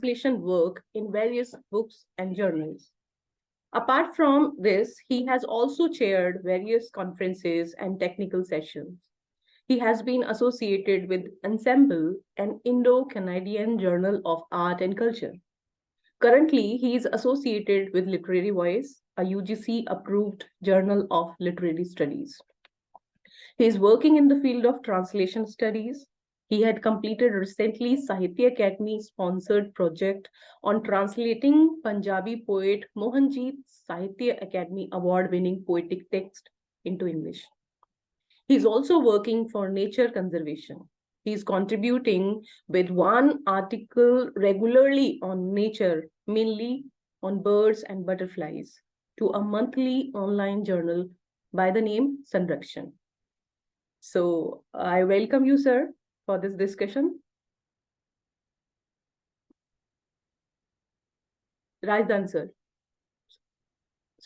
translation work in various books and journals. Apart from this, he has also chaired various conferences and technical sessions. He has been associated with Ensemble, an Indo-Canadian journal of art and culture. Currently, he is associated with Literary Voice, a UGC-approved journal of literary studies. He is working in the field of translation studies. He had completed recently Sahitya Academy sponsored project on translating Punjabi poet Mohanjit's Sahitya Academy award winning poetic text into English. He is also working for nature conservation. He is contributing with one article regularly on nature, mainly on birds and butterflies, to a monthly online journal by the name Sanrakshan. So I welcome you, sir, for this discussion. RAZDAN, sir.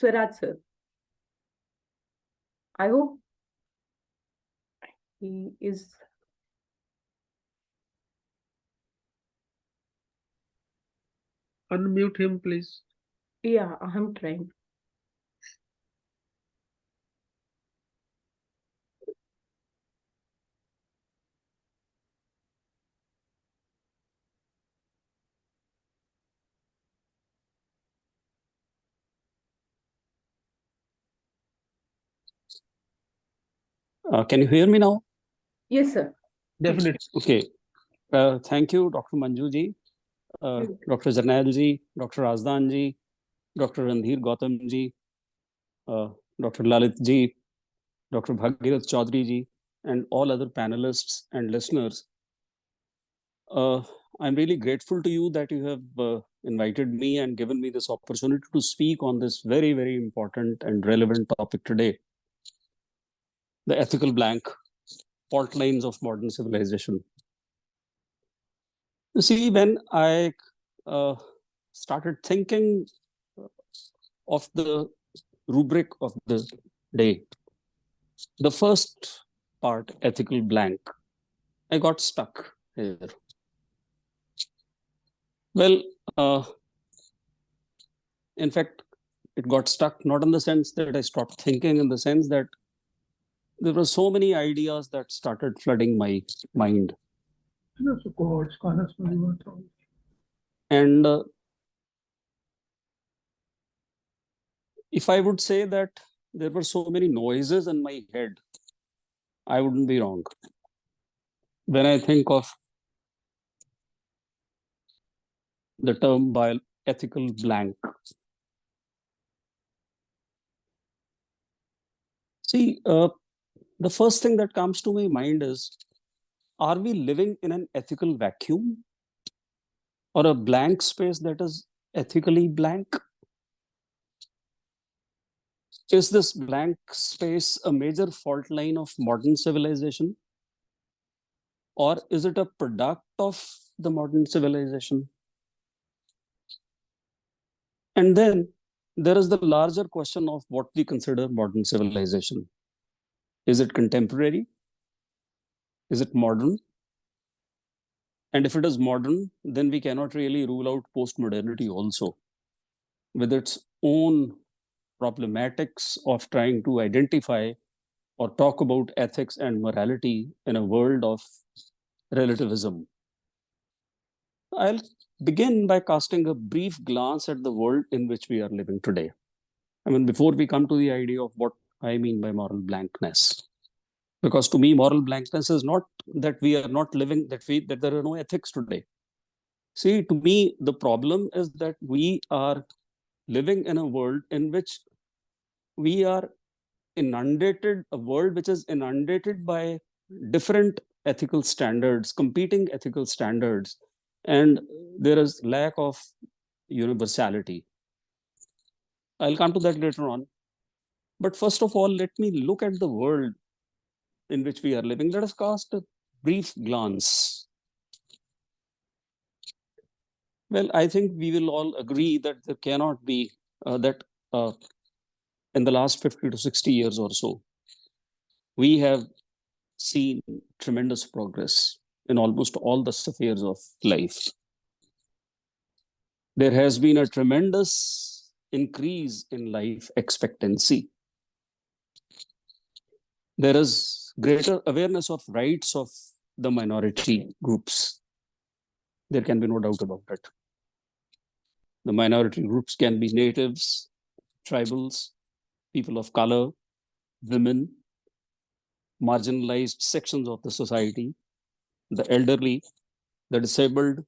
SWARAJ, sir. I hope he is. Unmute him, please. Yeah, I'm trying. Can you hear me now? Yes, sir. Definitely. Okay. Thank you, Dr. Manju ji, Dr. Jernail ji, Dr. RAZDAN ji, Dr. Randhir GOVT ji, Dr. Lalit ji, Dr. Bhagirath Chaudhary ji, and all other panelists and listeners. I'm really grateful to you that you have invited me and given me this opportunity to speak on this very, very important and relevant topic today. The ethical blank, fault lines of modern civilization. You see, when I started thinking of the rubric of the day, the first part, ethical blank, I got stuck here. Well, in fact, it got stuck not in the sense that I stopped thinking, in the sense that there were so many ideas that started flooding my mind. And if I would say that there were so many noises in my head, I wouldn't be wrong. When I think of the term ethical blank. See, the first thing that comes to my mind is, are we living in an ethical vacuum or a blank space that is ethically blank? Is this blank space a major fault line of modern civilization? Or is it a product of the modern civilization? And then there is the larger question of what we consider modern civilization. Is it contemporary? Is it modern? And if it is modern, then we cannot really rule out post-modernity also, with its own problematics of trying to identify or talk about ethics and morality in a world of relativism. I'll begin by casting a brief glance at the world in which we are living today. I mean, before we come to the idea of what I mean by moral blankness. Because to me, moral blankness is not that we are not living, that there are no ethics today. See, to me, the problem is that we are living in a world in which we are inundated, a world which is inundated by different ethical standards, competing ethical standards, and there is lack of universality. I'll come to that later on. But first of all, let me look at the world in which we are living. Let us cast a brief glance. Well, I think we will all agree that there cannot be in the last 50 to 60 years or so, we have seen tremendous progress in almost all the spheres of life. There has been a tremendous increase in life expectancy. There is greater awareness of rights of the minority groups. There can be no doubt about it. The minority groups can be natives, tribals, people of color, women, marginalized sections of the society, the elderly, the disabled.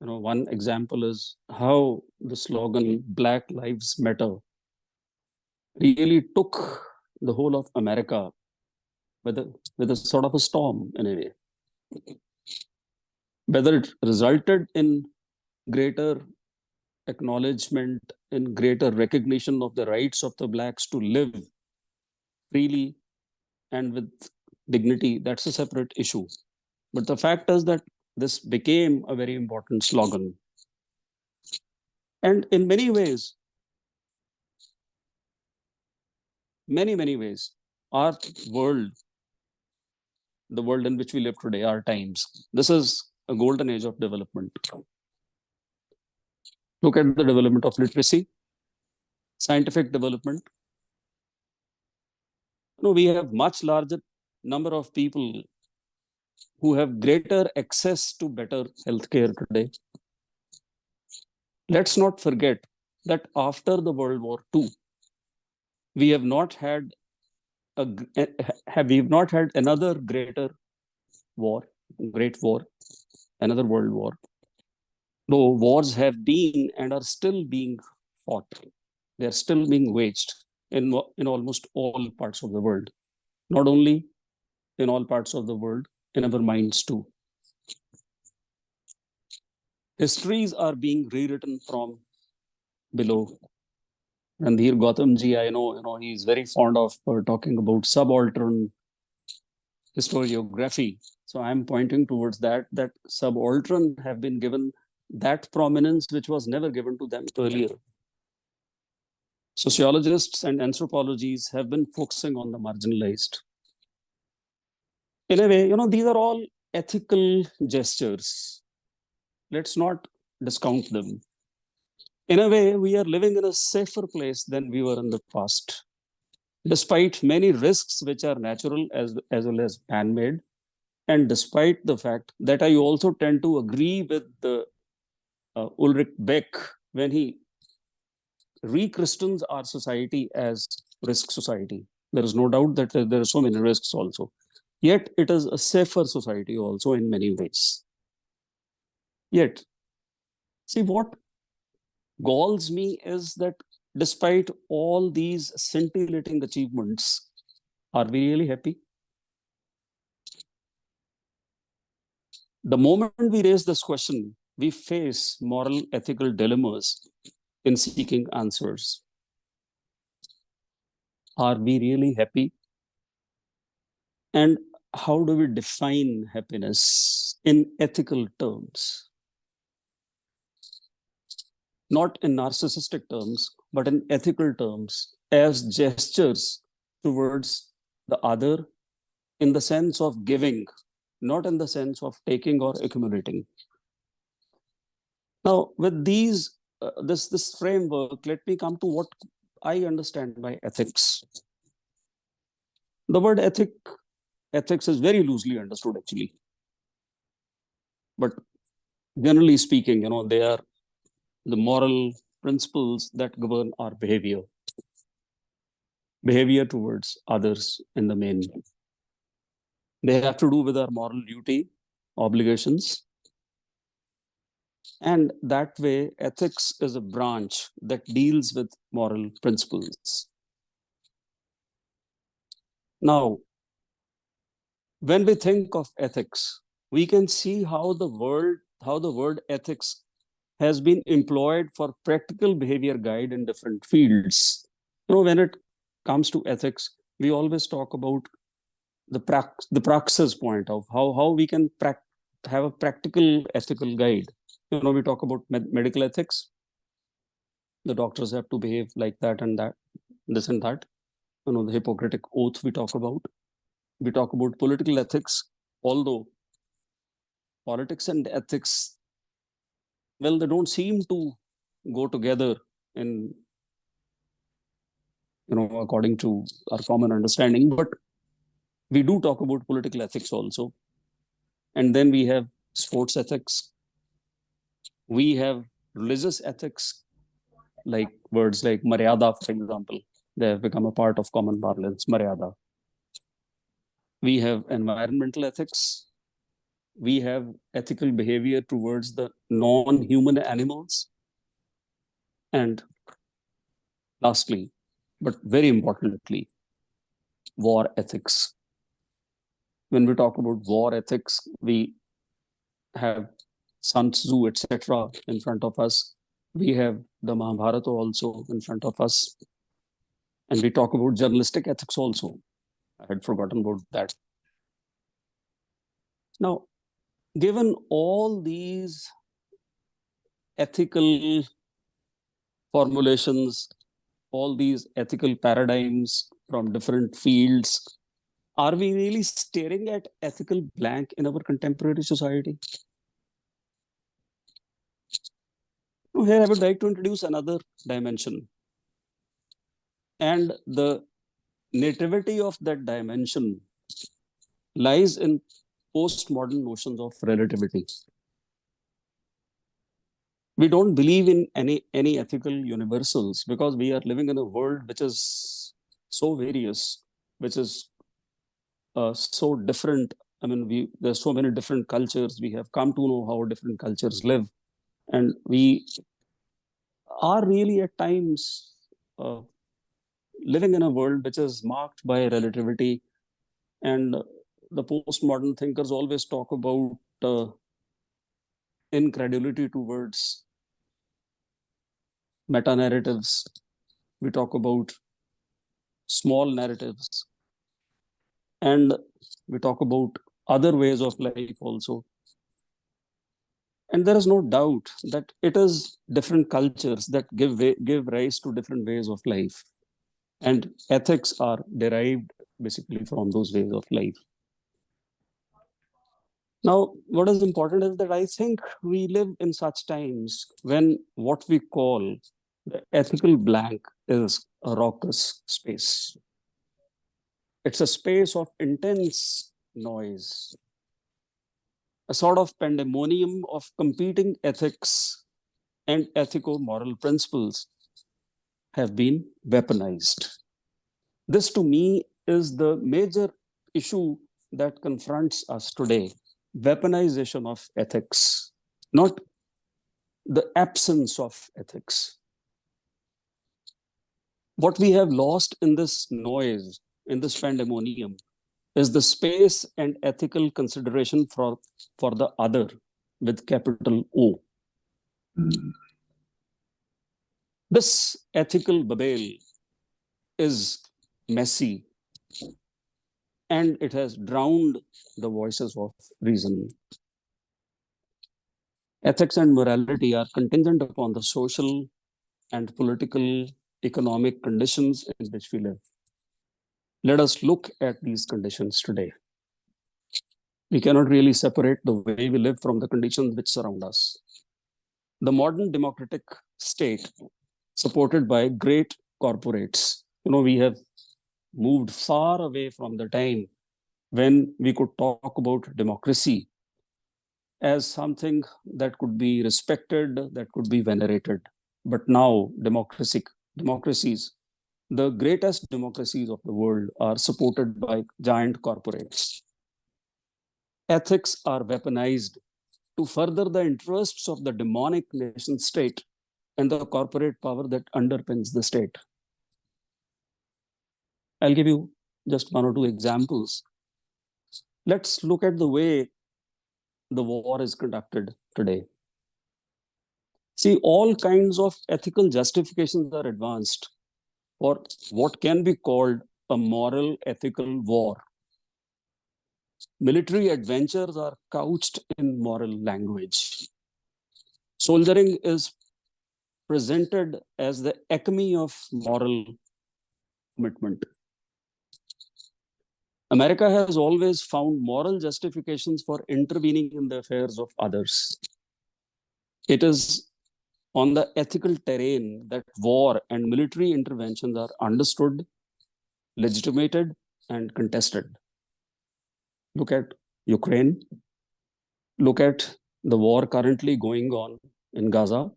One example is how the slogan Black Lives Matter really took the whole of America with a sort of a storm in a way. Whether it resulted in greater acknowledgement, in greater recognition of the rights of the Blacks to live freely and with dignity, that's a separate issue. But the fact is that this became a very important slogan. And in many ways, many ways, our world, the world in which we live today, our times, this is a golden age of development. Look at the development of literacy, scientific development. We have much larger number of people who have greater access to better healthcare today. Let's not forget that after the World War II, we have not had we've not had another great war, another world war. Though wars have been and are still being fought, they are still being waged in almost all parts of the world. Not only in all parts of the world, in our minds too. Histories are being rewritten from below. Randhir Gautam ji, I know, he's very fond of talking about subaltern historiography. So I'm pointing towards that subaltern have been given that prominence which was never given to them earlier. Sociologists and anthropologists have been focusing on the marginalized. In a way, these are all ethical gestures. Let's not discount them. In a way, we are living in a safer place than we were in the past, despite many risks which are natural as well as man-made, and despite the fact that I also tend to agree with the Ulrich Beck when he re-christens our society as risk society. There is no doubt that there are so many risks also. Yet it is a safer society also in many ways. Yet, see, what galls me is that despite all these scintillating achievements, are we really happy? The moment we raise this question, we face moral, ethical dilemmas in seeking answers. Are we really happy? And how do we define happiness in ethical terms? Not in narcissistic terms, but in ethical terms, as gestures towards the other in the sense of giving, not in the sense of taking or accumulating. Now, with these, this framework, let me come to what I understand by ethics. The word ethics is very loosely understood actually. But generally speaking, they are the moral principles that govern our behavior towards others in the main. They have to do with our moral duty, obligations. And that way, ethics is a branch that deals with moral principles. Now, when we think of ethics, we can see how the word ethics has been employed for practical behavior guide in different fields. When it comes to ethics, we always talk about the praxis point of how we can have a practical ethical guide. We talk about medical ethics. The doctors have to behave like that and that, this and that. The Hippocratic Oath we talk about. We talk about political ethics, although politics and ethics well, they don't seem to go together in, according to our common understanding, but we do talk about political ethics also. And then we have sports ethics. We have religious ethics, like words like Maryada, for example. They have become a part of common parlance, Maryada. We have environmental ethics. We have ethical behavior towards the non-human animals. And lastly, but very importantly, war ethics. When we talk about war ethics, we have Sun Tzu, etc. in front of us. We have the Mahabharata also in front of us. And we talk about journalistic ethics also. I had forgotten about that. Now, given all these ethical formulations, all these ethical paradigms from different fields, are we really staring at ethical blank in our contemporary society? Here I would like to introduce another dimension. And the nativity of that dimension lies in postmodern notions of relativity. We don't believe in any ethical universals because we are living in a world which is so various, which is so different. I mean, there's so many different cultures. We have come to know how different cultures live. And we are really at times living in a world which is marked by relativity. And the postmodern thinkers always talk about incredulity towards meta-narratives. We talk about small narratives. And we talk about other ways of life also. And there is no doubt that it is different cultures that give rise to different ways of life. And ethics are derived basically from those ways of life. Now, what is important is that I think we live in such times when what we call the ethical blank is a raucous space. It's a space of intense noise, a sort of pandemonium of competing ethics and ethico-moral principles have been weaponized. This, to me, is the major issue that confronts us today. Weaponization of ethics, not the absence of ethics. What we have lost in this noise, in this pandemonium, is the space and ethical consideration for the other with capital O. This ethical babel is messy and it has drowned the voices of reason. Ethics and morality are contingent upon the social and political, economic conditions in which we live. Let us look at these conditions today. We cannot really separate the way we live from the conditions which surround us. The modern democratic state, supported by great corporates, we have moved far away from the time when we could talk about democracy as something that could be respected, that could be venerated. But now democracies, the greatest democracies of the world, are supported by giant corporates. Ethics are weaponized to further the interests of the demonic nation state and the corporate power that underpins the state. I'll give you just one or two examples. Let's look at the way the war is conducted today. See, all kinds of ethical justifications are advanced for what can be called a moral ethical war. Military adventures are couched in moral language. Soldiering is presented as the acme of moral commitment. America has always found moral justifications for intervening in the affairs of others. It is on the ethical terrain that war and military interventions are understood, legitimated, and contested. Look at Ukraine. Look at the war currently going on in Gaza,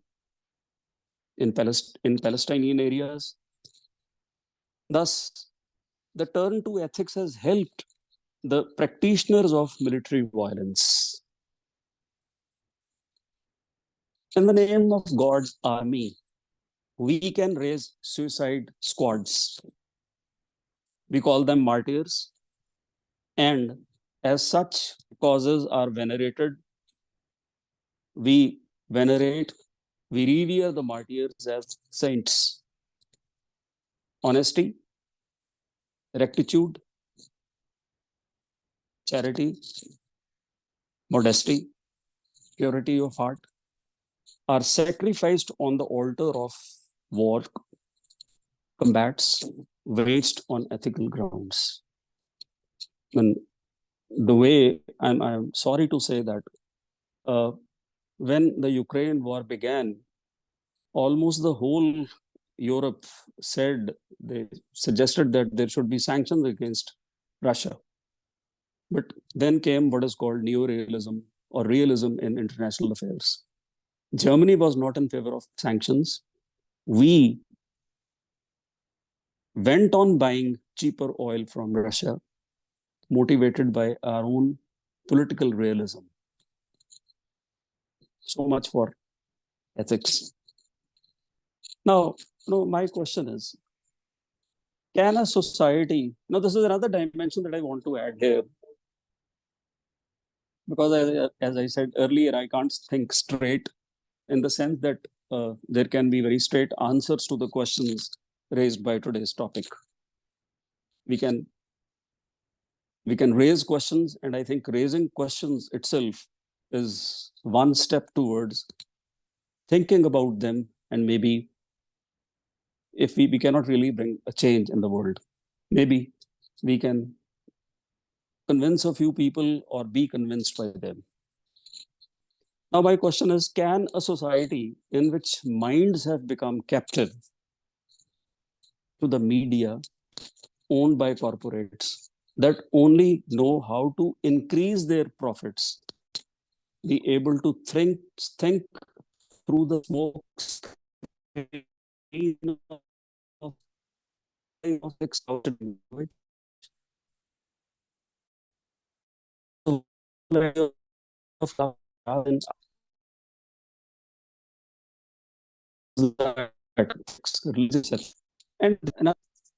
in Palestinian areas. Thus, the turn to ethics has helped the practitioners of military violence. In the name of God's army, we can raise suicide squads. We call them martyrs. And as such, causes are venerated. We venerate, we revere the martyrs as saints. Honesty, rectitude, charity, modesty, purity of heart are sacrificed on the altar of war combats waged on ethical grounds. And the way, I'm sorry to say that when the Ukraine war began, almost the whole Europe they suggested that there should be sanctions against Russia. But then came what is called neorealism or realism in international affairs. Germany was not in favor of sanctions. We went on buying cheaper oil from Russia, motivated by our own political realism. So much for ethics. Now, my question is, can a society, now this is another dimension that I want to add here, because as I said earlier, I can't think straight in the sense that there can be very straight answers to the questions raised by today's topic. We can raise questions, and I think raising questions itself is one step towards thinking about them, and maybe if we cannot really bring a change in the world, maybe we can convince a few people or be convinced by them. Now, my question is, can a society in which minds have become captive to the media owned by corporates that only know how to increase their profits be able to think through the smoke and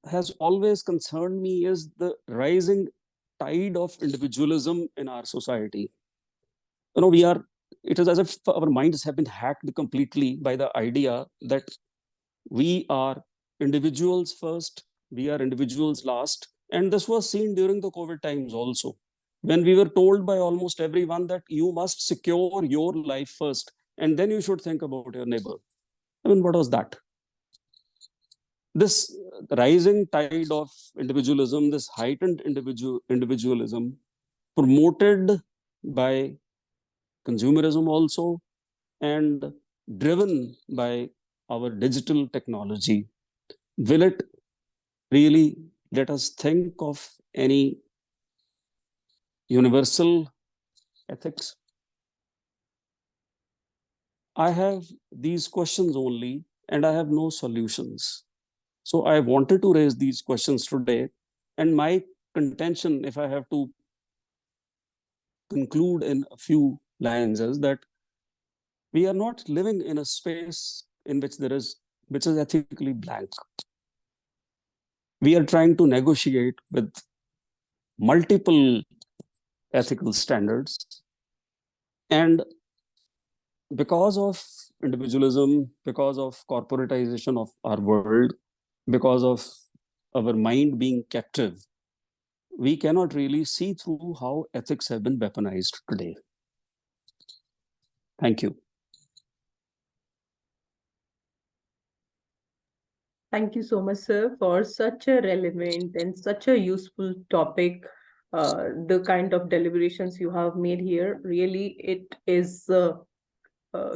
has always concerned me is the rising tide of individualism in our society. It is as if our minds have been hacked completely by the idea that we are individuals first, we are individuals last. And this was seen during the COVID times also, when we were told by almost everyone that you must secure your life first, and then you should think about your neighbor. I mean, what was that? This rising tide of individualism, this heightened individualism promoted by consumerism also, and driven by our digital technology, will it really let us think of any universal ethics? I have these questions only, and I have no solutions. So I wanted to raise these questions today, and my contention, if I have to conclude in a few lines, is that we are not living in a space in which which is ethically blank. We are trying to negotiate with multiple ethical standards, and because of individualism, because of corporatization of our world, because of our mind being captive, we cannot really see through how ethics have been weaponized today. Thank you. Thank you so much, sir, for such a relevant and such a useful topic. The kind of deliberations you have made here, really, it is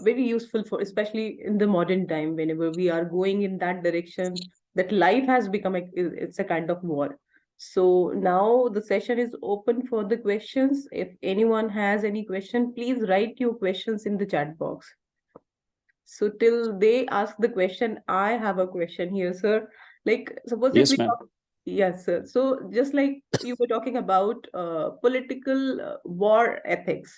very useful for, especially in the modern time, whenever we are going in that direction, that life has become it's a kind of war. So now the session is open for the questions. If anyone has any question, please write your questions in the chat box. So till they ask the question, I have a question here, sir. Like, suppose if Yes, we ma'am. talk, yes, sir. So just like you were talking about political war ethics.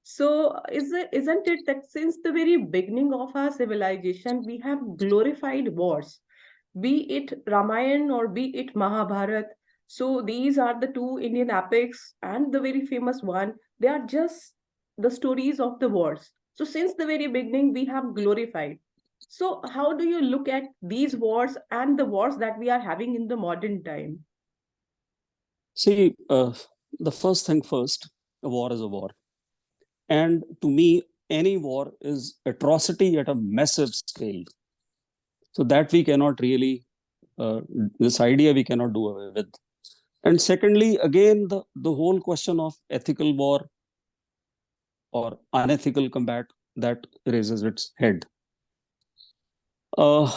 So isn't it that since the very beginning of our civilization, we have glorified wars, be it Ramayana or be it Mahabharat. So these are the two Indian epics and the very famous one. They are just the stories of the wars. So since the very beginning, we have glorified. So how do you look at these wars and the wars that we are having in the modern time? See, the first thing first, a war is a war. And to me, any war is atrocity at a massive scale. So that we cannot really, this idea we cannot do away with. And secondly, again, the whole question of ethical war or unethical combat that raises its head. You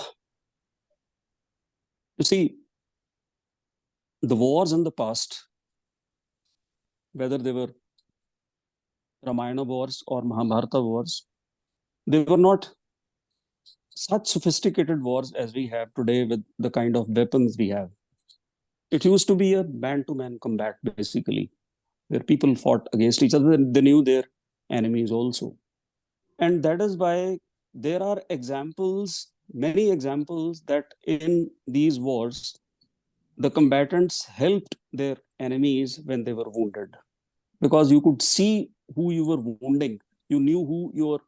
see, the wars in the past, whether they were Ramayana wars or Mahabharata wars, they were not such sophisticated wars as we have today with the kind of weapons we have. It used to be a man-to-man combat, basically, where people fought against each other. They knew their enemies also. And that is why there are examples, many examples, that in these wars, the combatants helped their enemies when they were wounded. Because you could see who you were wounding, you knew who your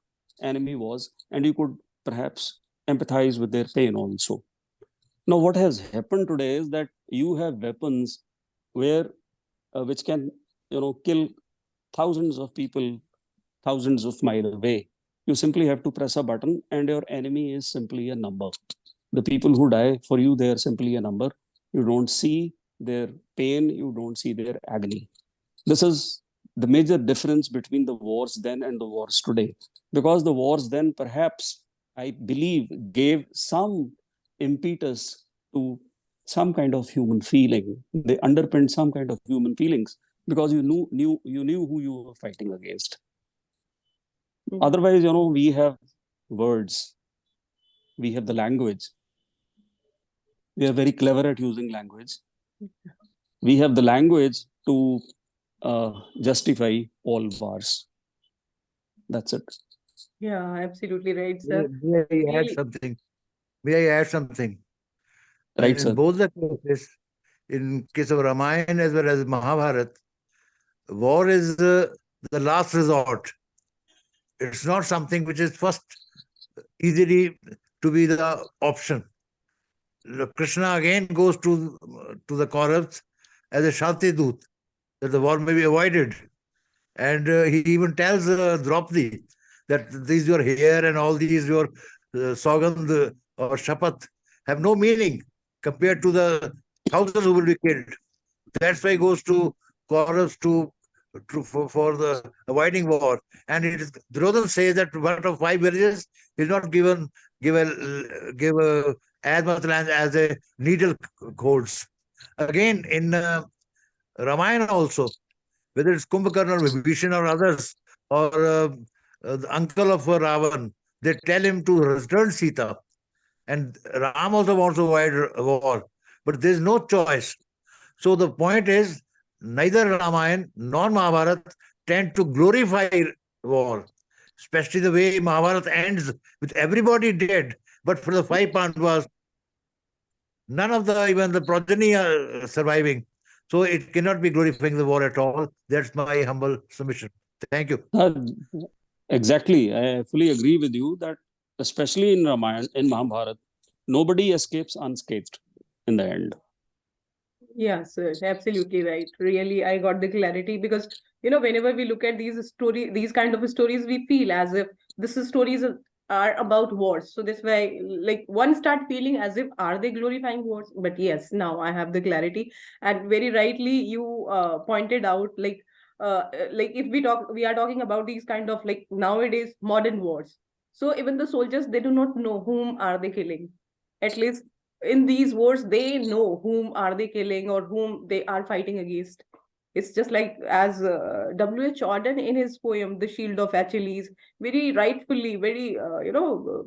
enemy was, and you could perhaps empathize with their pain also. Now, what has happened today is that you have weapons where which can, kill thousands of people, thousands of miles away. You simply have to press a button, and your enemy is simply a number. The people who die for you, they are simply a number. You don't see their pain, you don't see their agony. This is the major difference between the wars then and the wars today. Because the wars then, perhaps, I believe, gave some impetus to some kind of human feeling. They underpinned some kind of human feelings because you knew who you were fighting against. Otherwise, we have words, we have the language. We are very clever at using language. We have the language to justify all wars. That's it. Yeah, absolutely right, sir. May I add something? May I add something? Right, in sir. both the cases, in case of Ramayana as well as Mahabharata, war is the last resort. It's not something which is first easily to be the option. Krishna again goes to the Kauravas as a Shanti Doot, that the war may be avoided. And he even tells Draupadi that these your hair and all these your Sogand or Shapat have no meaning compared to the thousands who will be killed. That's why he goes to Kauravas for the avoiding war. And it is, Duryodhan says that one of 5 villages is not give as much land as a needle holds. Again, in Ramayana also, whether it's Kumbhakarna or Vibhishan or others, or the uncle of Ravan, they tell him to return Sita. And Ram also wants to avoid war. But there's no choice. So the point is, neither Ramayana nor Mahabharata tend to glorify war, especially the way Mahabharata ends with everybody dead, but for the 5 Pandavas, none of even the progeny are surviving. So it cannot be glorifying the war at all. That's my humble submission. Thank you. Exactly. I fully agree with you that especially in Ramayana, in Mahabharata, nobody escapes unscathed in the end. Yeah, sir, absolutely right. Really, I got the clarity because, whenever we look at these kind of stories, we feel as if stories are about wars. So that's why, like, one start feeling as if, are they glorifying wars? But yes, now I have the clarity. And very rightly, you pointed out, like, like if we are talking about these kind of like nowadays modern wars. So even the soldiers, they do not know whom are they killing. At least in these wars, they know whom are they killing or whom they are fighting against. It's just like as W.H. Auden in his poem, The Shield of Achilles, very rightfully, very,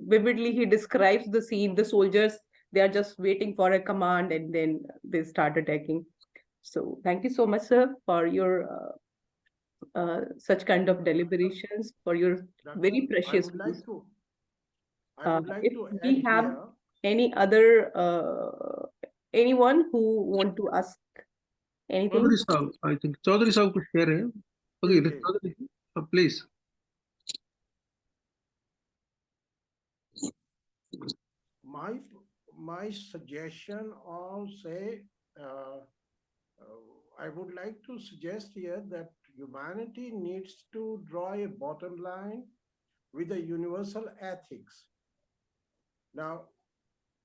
vividly, he describes the scene. The soldiers, they are just waiting for a command and then they start attacking. So thank you so much, sir, for your such kind of deliberations, for your very precious views. I would like If to we add have here. any other, anyone who want to ask anything? Chaudhary Sahib, I think Chaudhary Sahib could share it. Okay, Okay. Chaudhary, please. My suggestion, or say, I would like to suggest here that humanity needs to draw a bottom line with a universal ethics. Now,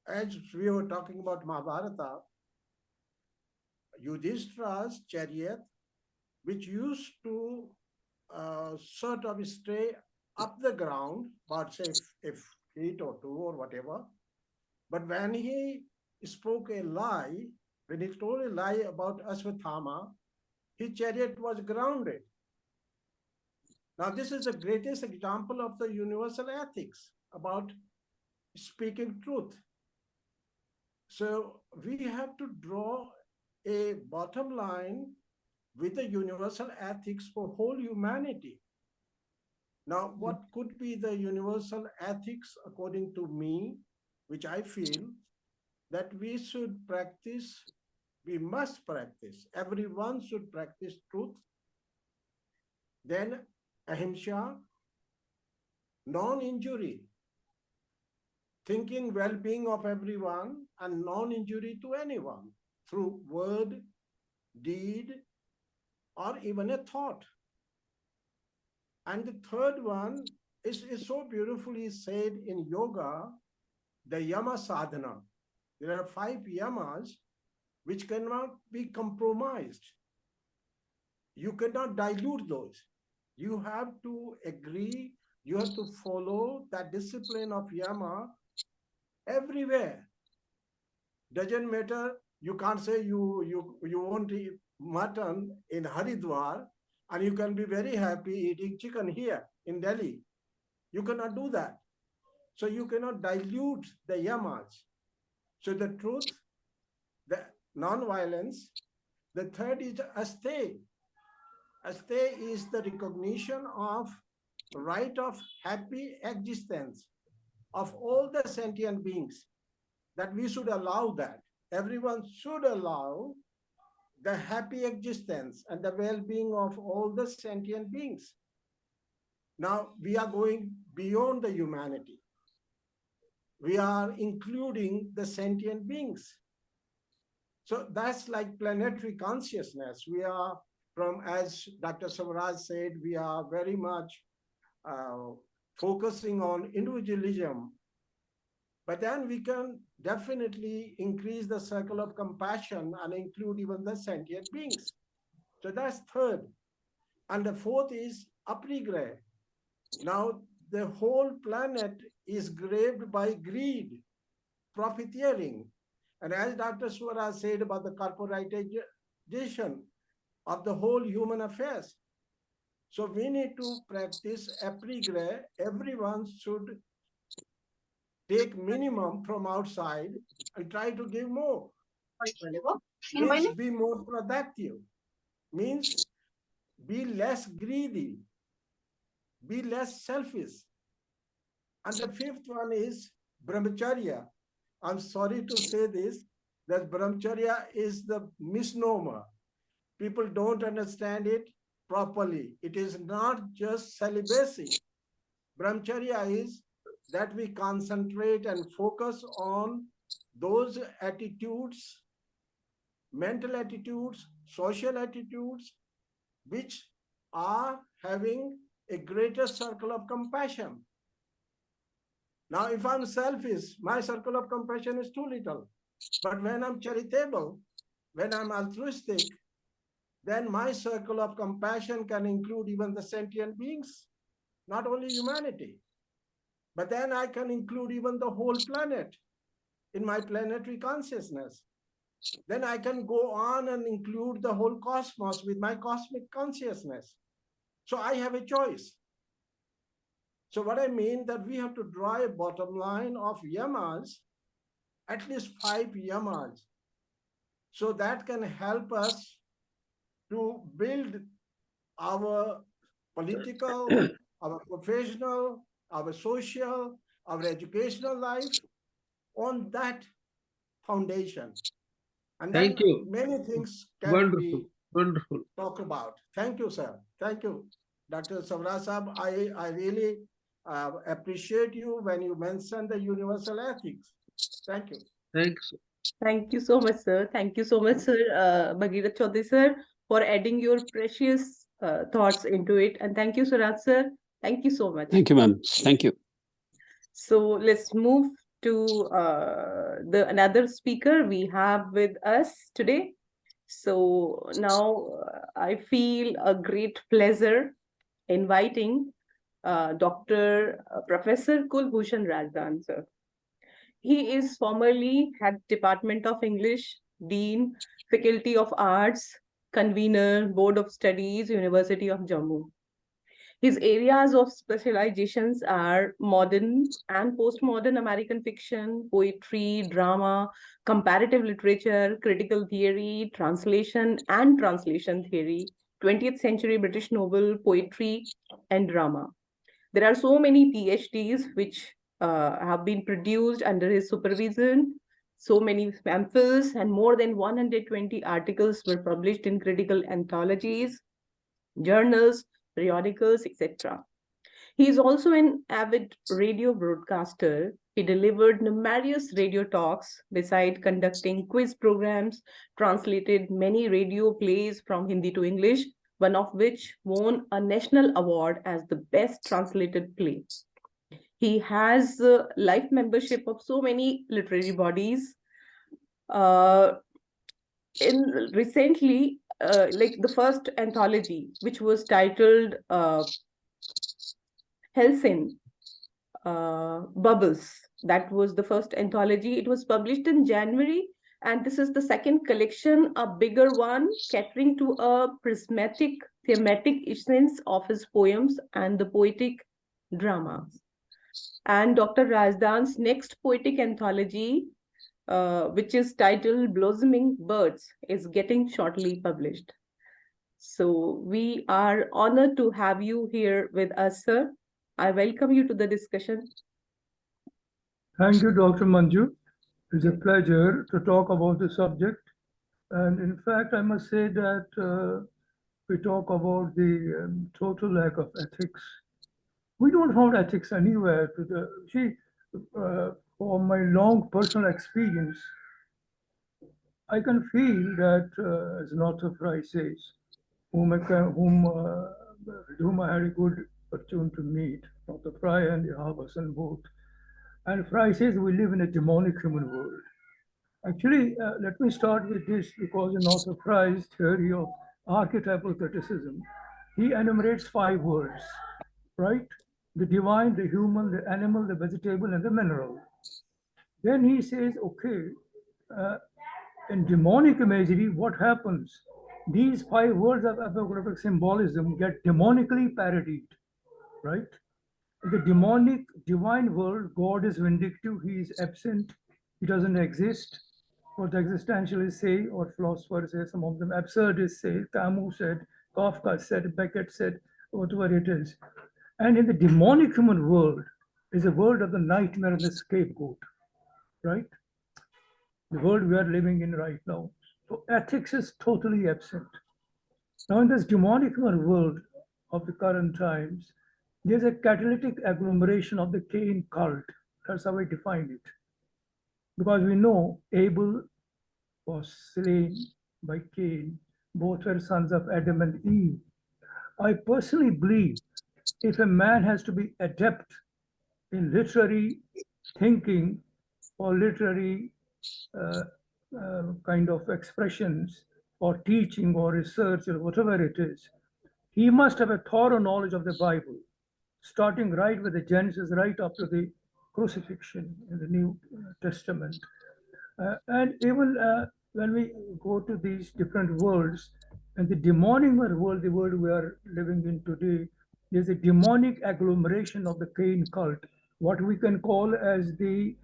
as we were talking about Mahabharata, Yudhishthira's chariot, which used to sort of stay up the ground, about say if feet or two or whatever, but when he spoke a lie, when he told a lie about Ashwathama, his chariot was grounded. Now, this is the greatest example of the universal ethics about speaking truth. So we have to draw a bottom line with the universal ethics for whole humanity. Now, what could be the universal ethics according to me, which I feel that we should practice, we must practice, everyone should practice truth, then ahimsa, non-injury, thinking well-being of everyone and non-injury to anyone through word, deed, or even a thought. And the third one is so beautifully said in yoga, the yama sadhana. There are 5 yamas which cannot be compromised. You cannot dilute those. You have to agree, you have to follow that discipline of yama everywhere. Doesn't matter, you can't say you won't eat mutton in Haridwar and you can be very happy eating chicken here in Delhi. You cannot do that. So you cannot dilute the yamas. So the truth, the non-violence. The third is aste. Aste is the recognition of right of happy existence of all the sentient beings, that we should allow that. Everyone should allow the happy existence and the well-being of all the sentient beings. Now, we are going beyond the humanity. We are including the sentient beings. So that's like planetary consciousness. We are from, as Dr. SWARAJ said, we are very much focusing on individualism. But then we can definitely increase the circle of compassion and include even the sentient beings. So that's third. And the fourth is aparigraha. Now, the whole planet is gripped by greed, profiteering. And as Dr. SWARAJ said about the corporatization of the whole human affairs. So we need to practice aparigraha. Everyone should take minimum from outside and try to give more. Means be more productive. Means be less greedy. Be less selfish. And the fifth one is brahmacharya. I'm sorry to say this, that brahmacharya is the misnomer. People don't understand it properly. It is not just celibacy. Brahmacharya is that we concentrate and focus on those attitudes, mental attitudes, social attitudes, which are having a greater circle of compassion. Now, if I'm selfish, my circle of compassion is too little. But when I'm charitable, when I'm altruistic, then my circle of compassion can include even the sentient beings, not only humanity. But then I can include even the whole planet in my planetary consciousness. Then I can go on and include the whole cosmos with my cosmic consciousness. So I have a choice. So what I mean that we have to draw a bottom line of yamas, at least 5 yamas. So that can help us to build our political, our professional, our social, our educational life on that foundation. And then Thank you. many things can Wonderful. be Wonderful. talked about. Thank you, sir. Thank you. Dr. SWARAJ Sahib, I really appreciate you when you mention the universal ethics. Thank you. Thanks. Thank you so much, sir. Thank you so much, sir, Bhagirath Chaudhary, sir, for adding your precious thoughts into it. And thank you, Suraj, sir. Thank you so much. Thank you, ma'am. Thank you. So let's move to the another speaker we have with us today. So now I feel a great pleasure inviting Dr. Professor Kulbhushan RAZDAN, sir. He is formerly head Department of English, Dean, Faculty of Arts, Convener, Board of Studies, University of Jammu. His areas of specializations are modern and postmodern American fiction, poetry, drama, comparative literature, critical theory, translation and translation theory, 20th century British novel, poetry, and drama. There are so many PhDs which have been produced under his supervision. So many pamphlets and more than 120 articles were published in critical anthologies, journals, periodicals, etc. He is also an avid radio broadcaster. He delivered numerous radio talks beside conducting quiz programs, translated many radio plays from Hindi to English, one of which won a national award as the best translated play. He has life membership of so many literary bodies. Recently, like the first anthology, which was titled Helsin, Bubbles. That was the first anthology. It was published in January, and this is the second collection, a bigger one, catering to a prismatic, thematic essence of his poems and the poetic dramas. And Dr. RAZDAN's next poetic anthology, which is titled Blossoming Birds, is getting shortly published. So we are honored to have you here with us, sir. I welcome you to the discussion. Thank you, Dr. Manju. It's a pleasure to talk about the subject. And in fact, I must say that we talk about the total lack of ethics. We don't find ethics anywhere. For my long personal experience, I can feel that, as Northrop Frye says, whom I had a good opportunity to meet, Northrop Frye and Herman both. And Frye says we live in a demonic human world. Actually, let me start with this, because in Northrop Frye's theory of archetypal criticism, he enumerates 5 words, right? The divine, the human, the animal, the vegetable, and the mineral. Then he says, okay, in demonic imagery, what happens? These 5 words of apocryphal symbolism get demonically parodied, right? In the demonic divine world, God is vindictive, he is absent, he doesn't exist. What the existentialists say, or philosophers say, some of them absurdists say, Camus said, Kafka said, Beckett said, whatever it is. And in the demonic human world is a world of the nightmare and the scapegoat, right? The world we are living in right now. So ethics is totally absent. Now in this demonic human world of the current times, there's a catalytic agglomeration of the Cain cult. That's how I define it. Because we know Abel was slain by Cain. Both were sons of Adam and Eve. I personally believe if a man has to be adept in literary thinking or literary kind of expressions or teaching or research or whatever it is, he must have a thorough knowledge of the Bible, starting right with the Genesis, right up to the crucifixion in the New Testament. And even when we go to these different worlds, and the demonic world, the world we are living in today, there's a demonic agglomeration of the Cain cult, what we can call as the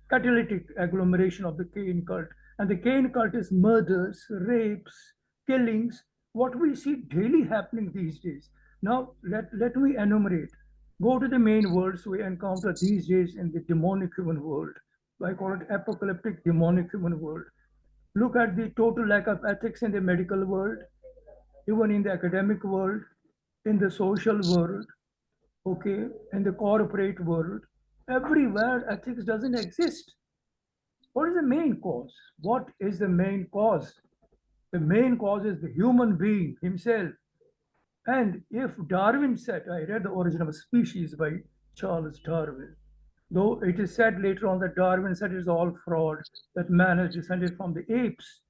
catalytic agglomeration of the Cain cult. And the Cain cult is murders, rapes, killings, what we see daily happening these days. Now, let me enumerate. Go to the main worlds we encounter these days in the demonic human world. I call it apocalyptic demonic human world. Look at the total lack of ethics in the medical world, even in the academic world, in the social world, okay, in the corporate world. Everywhere ethics doesn't exist. What is the main cause? What is the main cause? The main cause is the human being himself. And if Darwin said, I read The Origin of Species by Charles Darwin, though it is said later on that Darwin said it's all fraud, that man has descended from the apes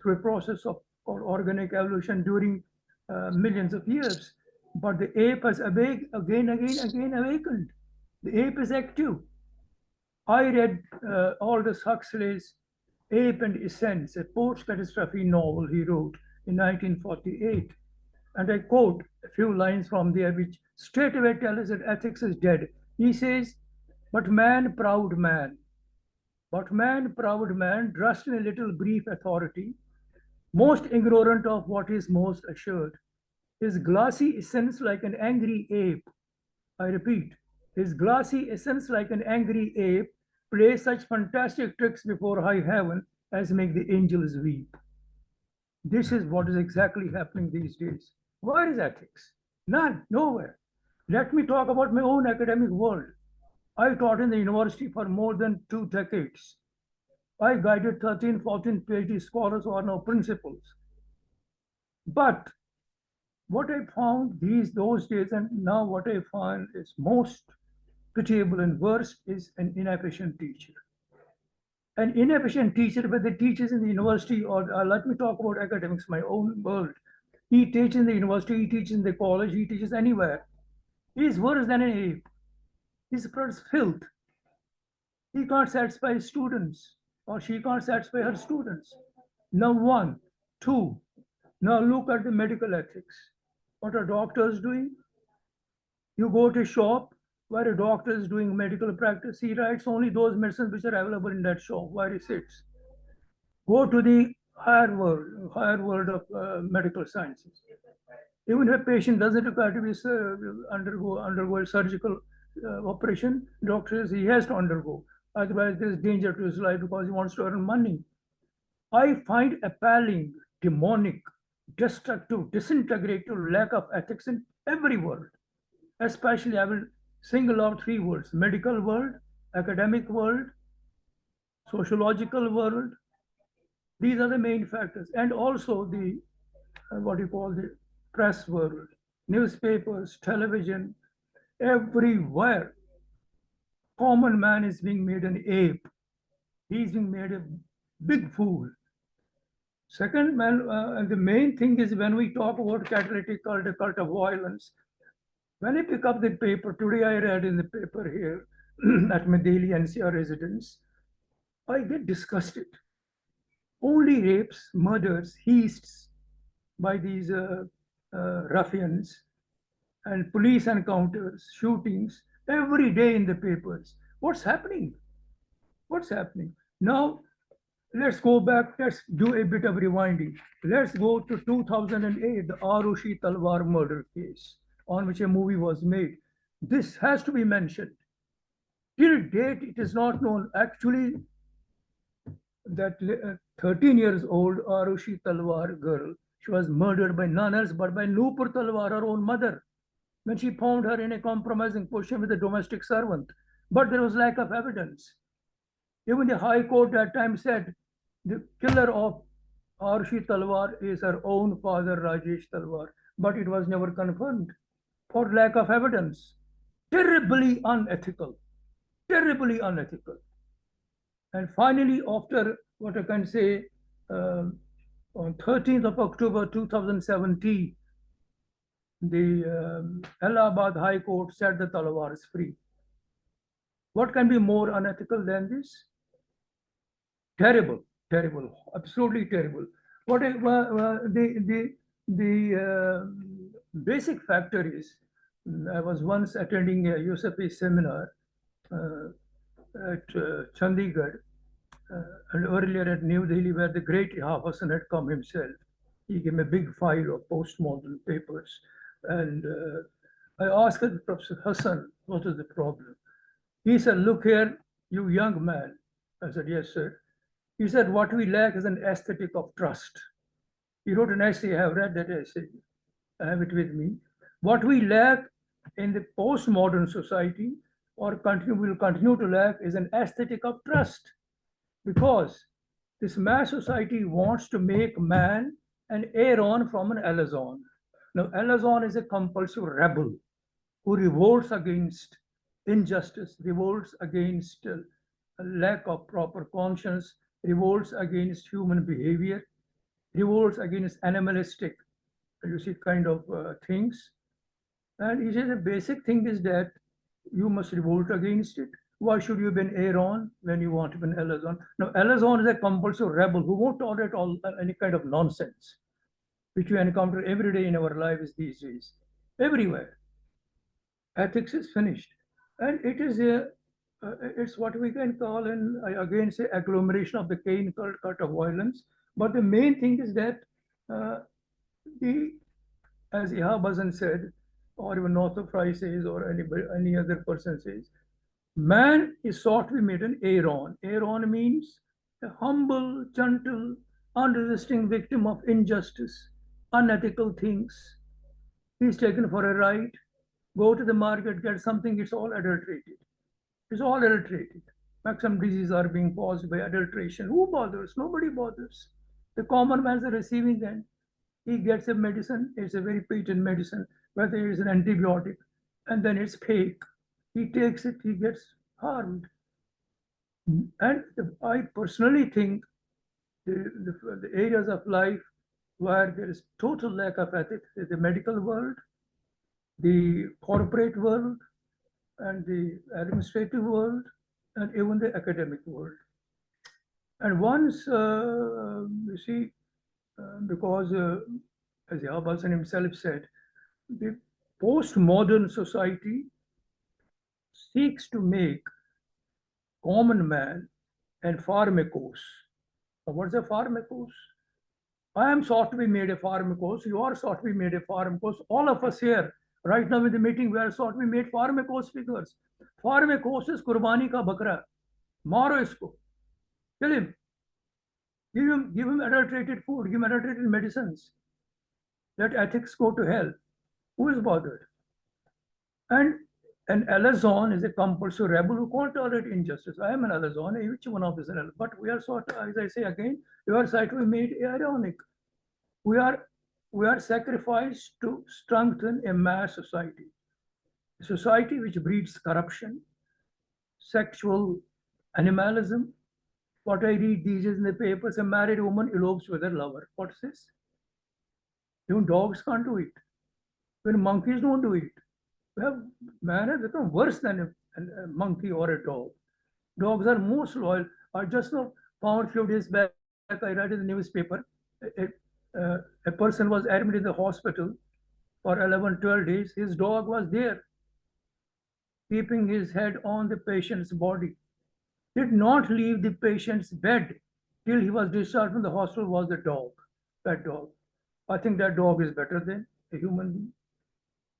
through a process of organic evolution during millions of years. But the ape has again awakened. The ape is active. I read Aldous Huxley's Ape and Essence, a post-catastrophe novel he wrote in 1948. And I quote a few lines from there, which straight away tell us that ethics is dead. He says, but man, proud man, dressed in a little brief authority, most ignorant of what is most assured, his glassy essence like an angry ape. I repeat, his glassy essence like an angry ape plays such fantastic tricks before high heaven as make the angels weep. This is what is exactly happening these days. Where is ethics? None, nowhere. Let me talk about my own academic world. I taught in the university for more than 2 decades. I guided 13, 14 PhD scholars who are now principals. But what I found those days, and now what I find is most pitiable and worst, is an inefficient teacher. An inefficient teacher, whether teaches in the university or let me talk about academics, my own world. He teaches in the university, he teaches in the college, he teaches anywhere. He is worse than an ape. He spreads filth. He can't satisfy his students, or she can't satisfy her students. Now, 1, 2. Now look at the medical ethics. What are doctors doing? You go to a shop where a doctor is doing medical practice. He writes only those medicines which are available in that shop where he sits. Go to the higher world of medical sciences. Even if a patient doesn't require to be undergo a surgical operation, doctor says he has to undergo. Otherwise, there's danger to his life because he wants to earn money. I find appalling, demonic, destructive, disintegrative lack of ethics in every world. Especially, I will single out 3 worlds: medical world, academic world, sociological world. These are the main factors. And also the, what you call the press world, newspapers, television, everywhere. Common man is being made an ape. He's being made a big fool. Second, and the main thing is when we talk about catalytic cult, a cult of violence, when I pick up the paper, today I read in the paper here at my daily NCR residence, I get disgusted. Only rapes, murders, heists by these ruffians, and police encounters, shootings, every day in the papers. What's happening? What's happening? Now, let's go back, let's do a bit of rewinding. Let's go to 2008, the Aarushi Talwar murder case, on which a movie was made. This has to be mentioned. Till date, it is not known. Actually, that 13 years old Aarushi Talwar girl, she was murdered by none else but by Nupur Talwar, her own mother, when she found her in a compromising position with a domestic servant. But there was lack of evidence. Even the High Court at that time said the killer of Aarushi Talwar is her own father, Rajesh Talwar, but it was never confirmed for lack of evidence. Terribly unethical, terribly unethical. And finally, after what I can say, On 13th of October 2017, the Allahabad High Court set the Talwars free. What can be more unethical than this? Terrible, terrible, absolutely terrible. What the basic factor is, I was once attending a USFI seminar at Chandigarh and earlier at New Delhi, where the great Hassan had come himself. He gave me a big file of postmodern papers. And I asked Professor Hassan, what is the problem? He said, look here, you young man. I said, yes, sir. He said, what we lack is an aesthetic of trust. He wrote an essay, I have read that essay. I have it with me. What we lack in the postmodern society, or will continue to lack, is an aesthetic of trust. Because this mass society wants to make man an Aaron from an Alazon. Now, Alazon is a compulsive rebel who revolts against injustice, revolts against a lack of proper conscience, revolts against human behavior, revolts against animalistic, you see, kind of things. And he says the basic thing is that you must revolt against it. Why should you be an Aaron when you want to be an Alazon? Now, Alazon is a compulsive rebel who won't tolerate any kind of nonsense, which we encounter every day in our lives these days, everywhere. Ethics is finished. And it is it's what we can call, and I again say, agglomeration of the Cain cult of violence. But the main thing is that as Ihabazan said, or even Northrop Frye says, or any other person says, man is sought to be made an Aaron. Aaron means a humble, gentle, unresisting victim of injustice, unethical things. He's taken for a ride, go to the market, get something, it's all adulterated. It's all adulterated. Maximum diseases are being caused by adulteration. Who bothers? Nobody bothers. The common man's receiving end. He gets a medicine, it's a very patent medicine, whether it's an antibiotic, and then it's fake. He takes it, he gets harmed. And I personally think the areas of life where there is total lack of ethics is the medical world, the corporate world, and the administrative world, and even the academic world. And once, you see, because as Ihabazan himself said, the postmodern society seeks to make common man and pharmacos. Now, what's a pharmacos? I am sought to be made a pharmacos. You are sought to be made a pharmacos. All of us here, right now in the meeting, we are sought to be made pharmacos figures. Pharmacos is kurbani ka bakra. Maro isko. Kill him. Give him adulterated food. Give him adulterated medicines. Let ethics go to hell. Who is bothered? And an Alazon is a compulsive rebel who can't tolerate injustice. I am an Alazon, each one of us is an Alazon. But we are sort of, as I say again, we are sort of made ironic. We are sacrificed to strengthen a mass society. A society which breeds corruption, sexual animalism. What I read these days in the papers, a married woman elopes with her lover. What's this? Even dogs can't do it. Even monkeys don't do it. Man has become worse than a monkey or a dog. Dogs are most loyal. I just now found a few days back, I read in the newspaper, a person was admitted in the hospital for 11, 12 days. His dog was there, keeping his head on the patient's body. Did not leave the patient's bed till he was discharged from the hospital. Was the dog, that dog. I think that dog is better than a human being.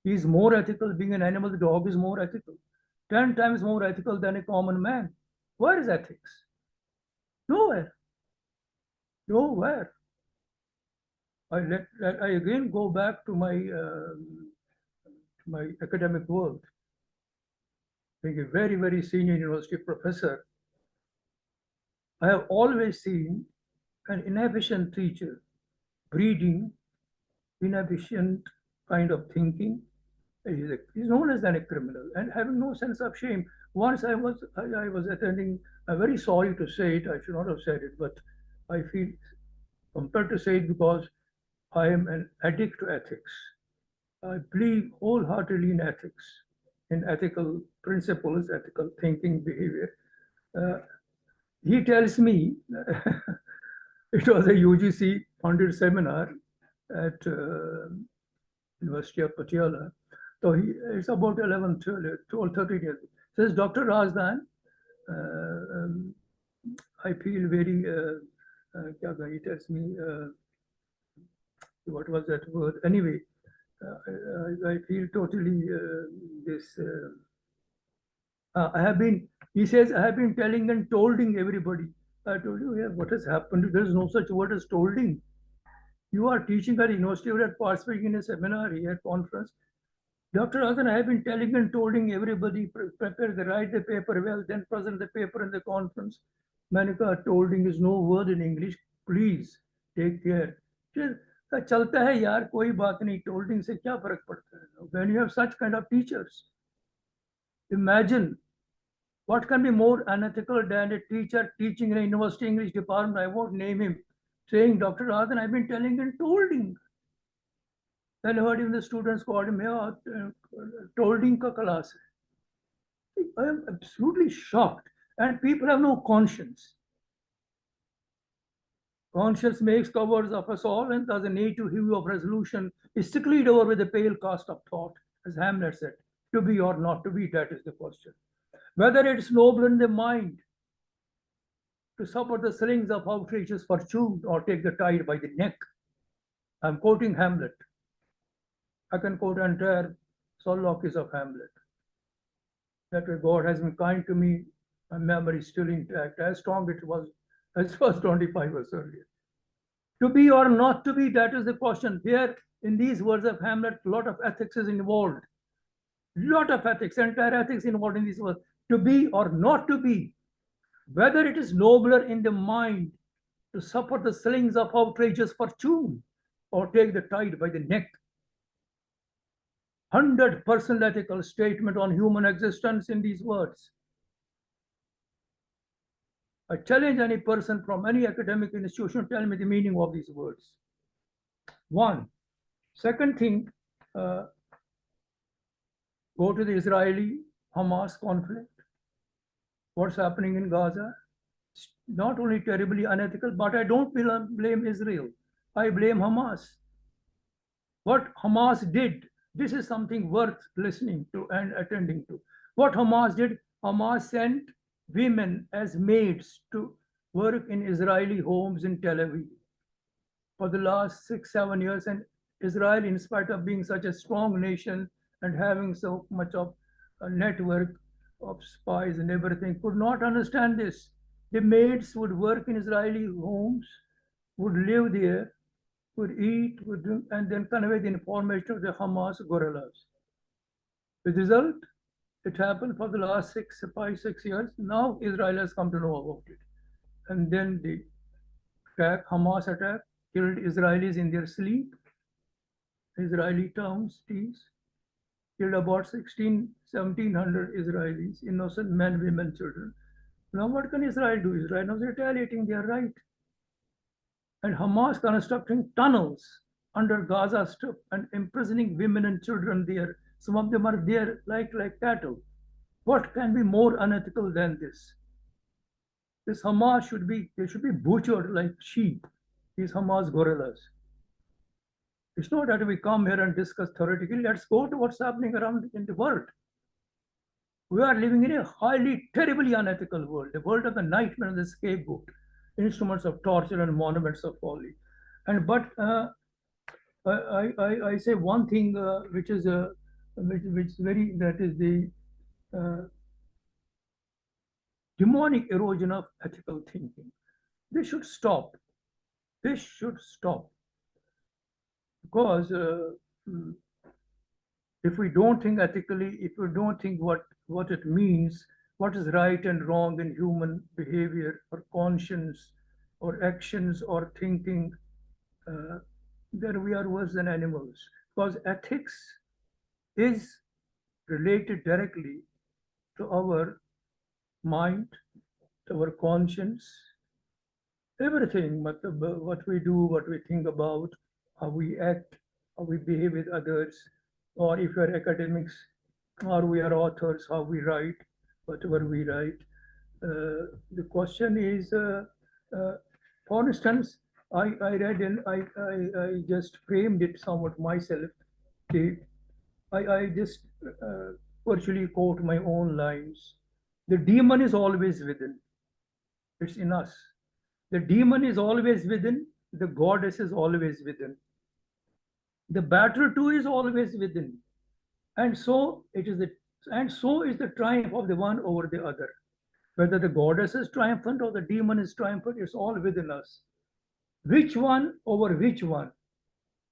He is more ethical. Being an animal, the dog is more ethical. 10 times more ethical than a common man. Where is ethics? Nowhere. Nowhere. I again go back to my academic world. Being a very, very senior university professor, I have always seen an inefficient teacher breeding inefficient kind of thinking. He's known as a criminal and having no sense of shame. Once I was attending, I'm very sorry to say it, I should not have said it, but I feel compelled to say it because I am an addict to ethics. I believe wholeheartedly in ethics, in ethical principles, ethical thinking, behavior. He tells me, it was a UGC funded seminar at University of Patiala. So it's about 11, 12, 13 years. Says, Dr. RAZDAN, I feel very, he tells me, what was that word? Anyway, I feel totally he says, I have been telling and tolding everybody. I told you, yeah, what has happened? There is no such word as tolding. You are teaching at the university, you are participating in a seminar here, conference. Dr. Hasan, I have been telling and tolding everybody, write the paper well, then present the paper in the conference. Manika, tolding is no word in English. Please take care. चलता है यार, कोई बात नहीं, tolding से क्या फर्क पड़ता है? When you have such kind of teachers, imagine what can be more unethical than a teacher teaching in a university English department, I won't name him, saying, Dr. Radhan, I've been telling and tolding. Then I heard even the students called him, tolding ka class. I am absolutely shocked. And people have no conscience. Conscience makes covers of us all, and there's a need to hue of resolution is stickled over with a pale cast of thought, as Hamlet said. To be or not to be, that is the question. Whether it's noble in the mind to suffer the slings of outrageous fortune or take the tide by the neck. I'm quoting Hamlet. I can quote entire soliloquies of Hamlet. That way God has been kind to me, my memory is still intact, as strong it was as it was 25 years earlier. To be or not to be, that is the question. Here, in these words of Hamlet, a lot of ethics is involved. Lot of ethics, entire ethics involved in these words. To be or not to be, whether it is nobler in the mind to suffer the slings of outrageous fortune or take the tide by the neck. 100% ethical statement on human existence in these words. I challenge any person from any academic institution to tell me the meaning of these words. One. Second thing, go to the Israeli-Hamas conflict. What's happening in Gaza? It's not only terribly unethical, but I don't blame Israel. I blame Hamas. What Hamas did, this is something worth listening to and attending to. What Hamas did, Hamas sent women as maids to work in Israeli homes in Tel Aviv for the last 6-7 years. And Israel, in spite of being such a strong nation and having so much of a network of spies and everything, could not understand this. The maids would work in Israeli homes, would live there, would eat, would drink, and then convey the information to the Hamas guerrillas. The result, it happened for the last 5-6 years. Now Israel has come to know about it. And then the attack, Hamas attack, killed Israelis in their sleep. Israeli towns, cities, killed about 1,700 Israelis, innocent men, women, children. Now what can Israel do? Israel is retaliating, they are right. And Hamas constructing tunnels under Gaza Strip and imprisoning women and children there. Some of them are there like cattle. What can be more unethical than this? This Hamas should be butchered like sheep, these Hamas guerrillas. It's not that we come here and discuss theoretically. Let's go to what's happening around in the world. We are living in a highly, terribly unethical world, the world of the nightmare and the scapegoat, instruments of torture and monuments of folly. And but I say one thing which is very, that is the demonic erosion of ethical thinking. This should stop. This should stop. Because if we don't think ethically, if we don't think what it means, what is right and wrong in human behavior or conscience or actions or thinking, then we are worse than animals. Because ethics is related directly to our mind, to our conscience, everything, what we do, what we think about, how we act, how we behave with others, or if we're academics, or we are authors, how we write, whatever we write. The question is, for instance, I read and I just framed it somewhat myself. I just virtually quote my own lines. The demon is always within. It's in us. The demon is always within. The goddess is always within. The battle too is always within. And so it is so is the triumph of the one over the other. Whether the goddess is triumphant or the demon is triumphant, it's all within us. Which one over which one?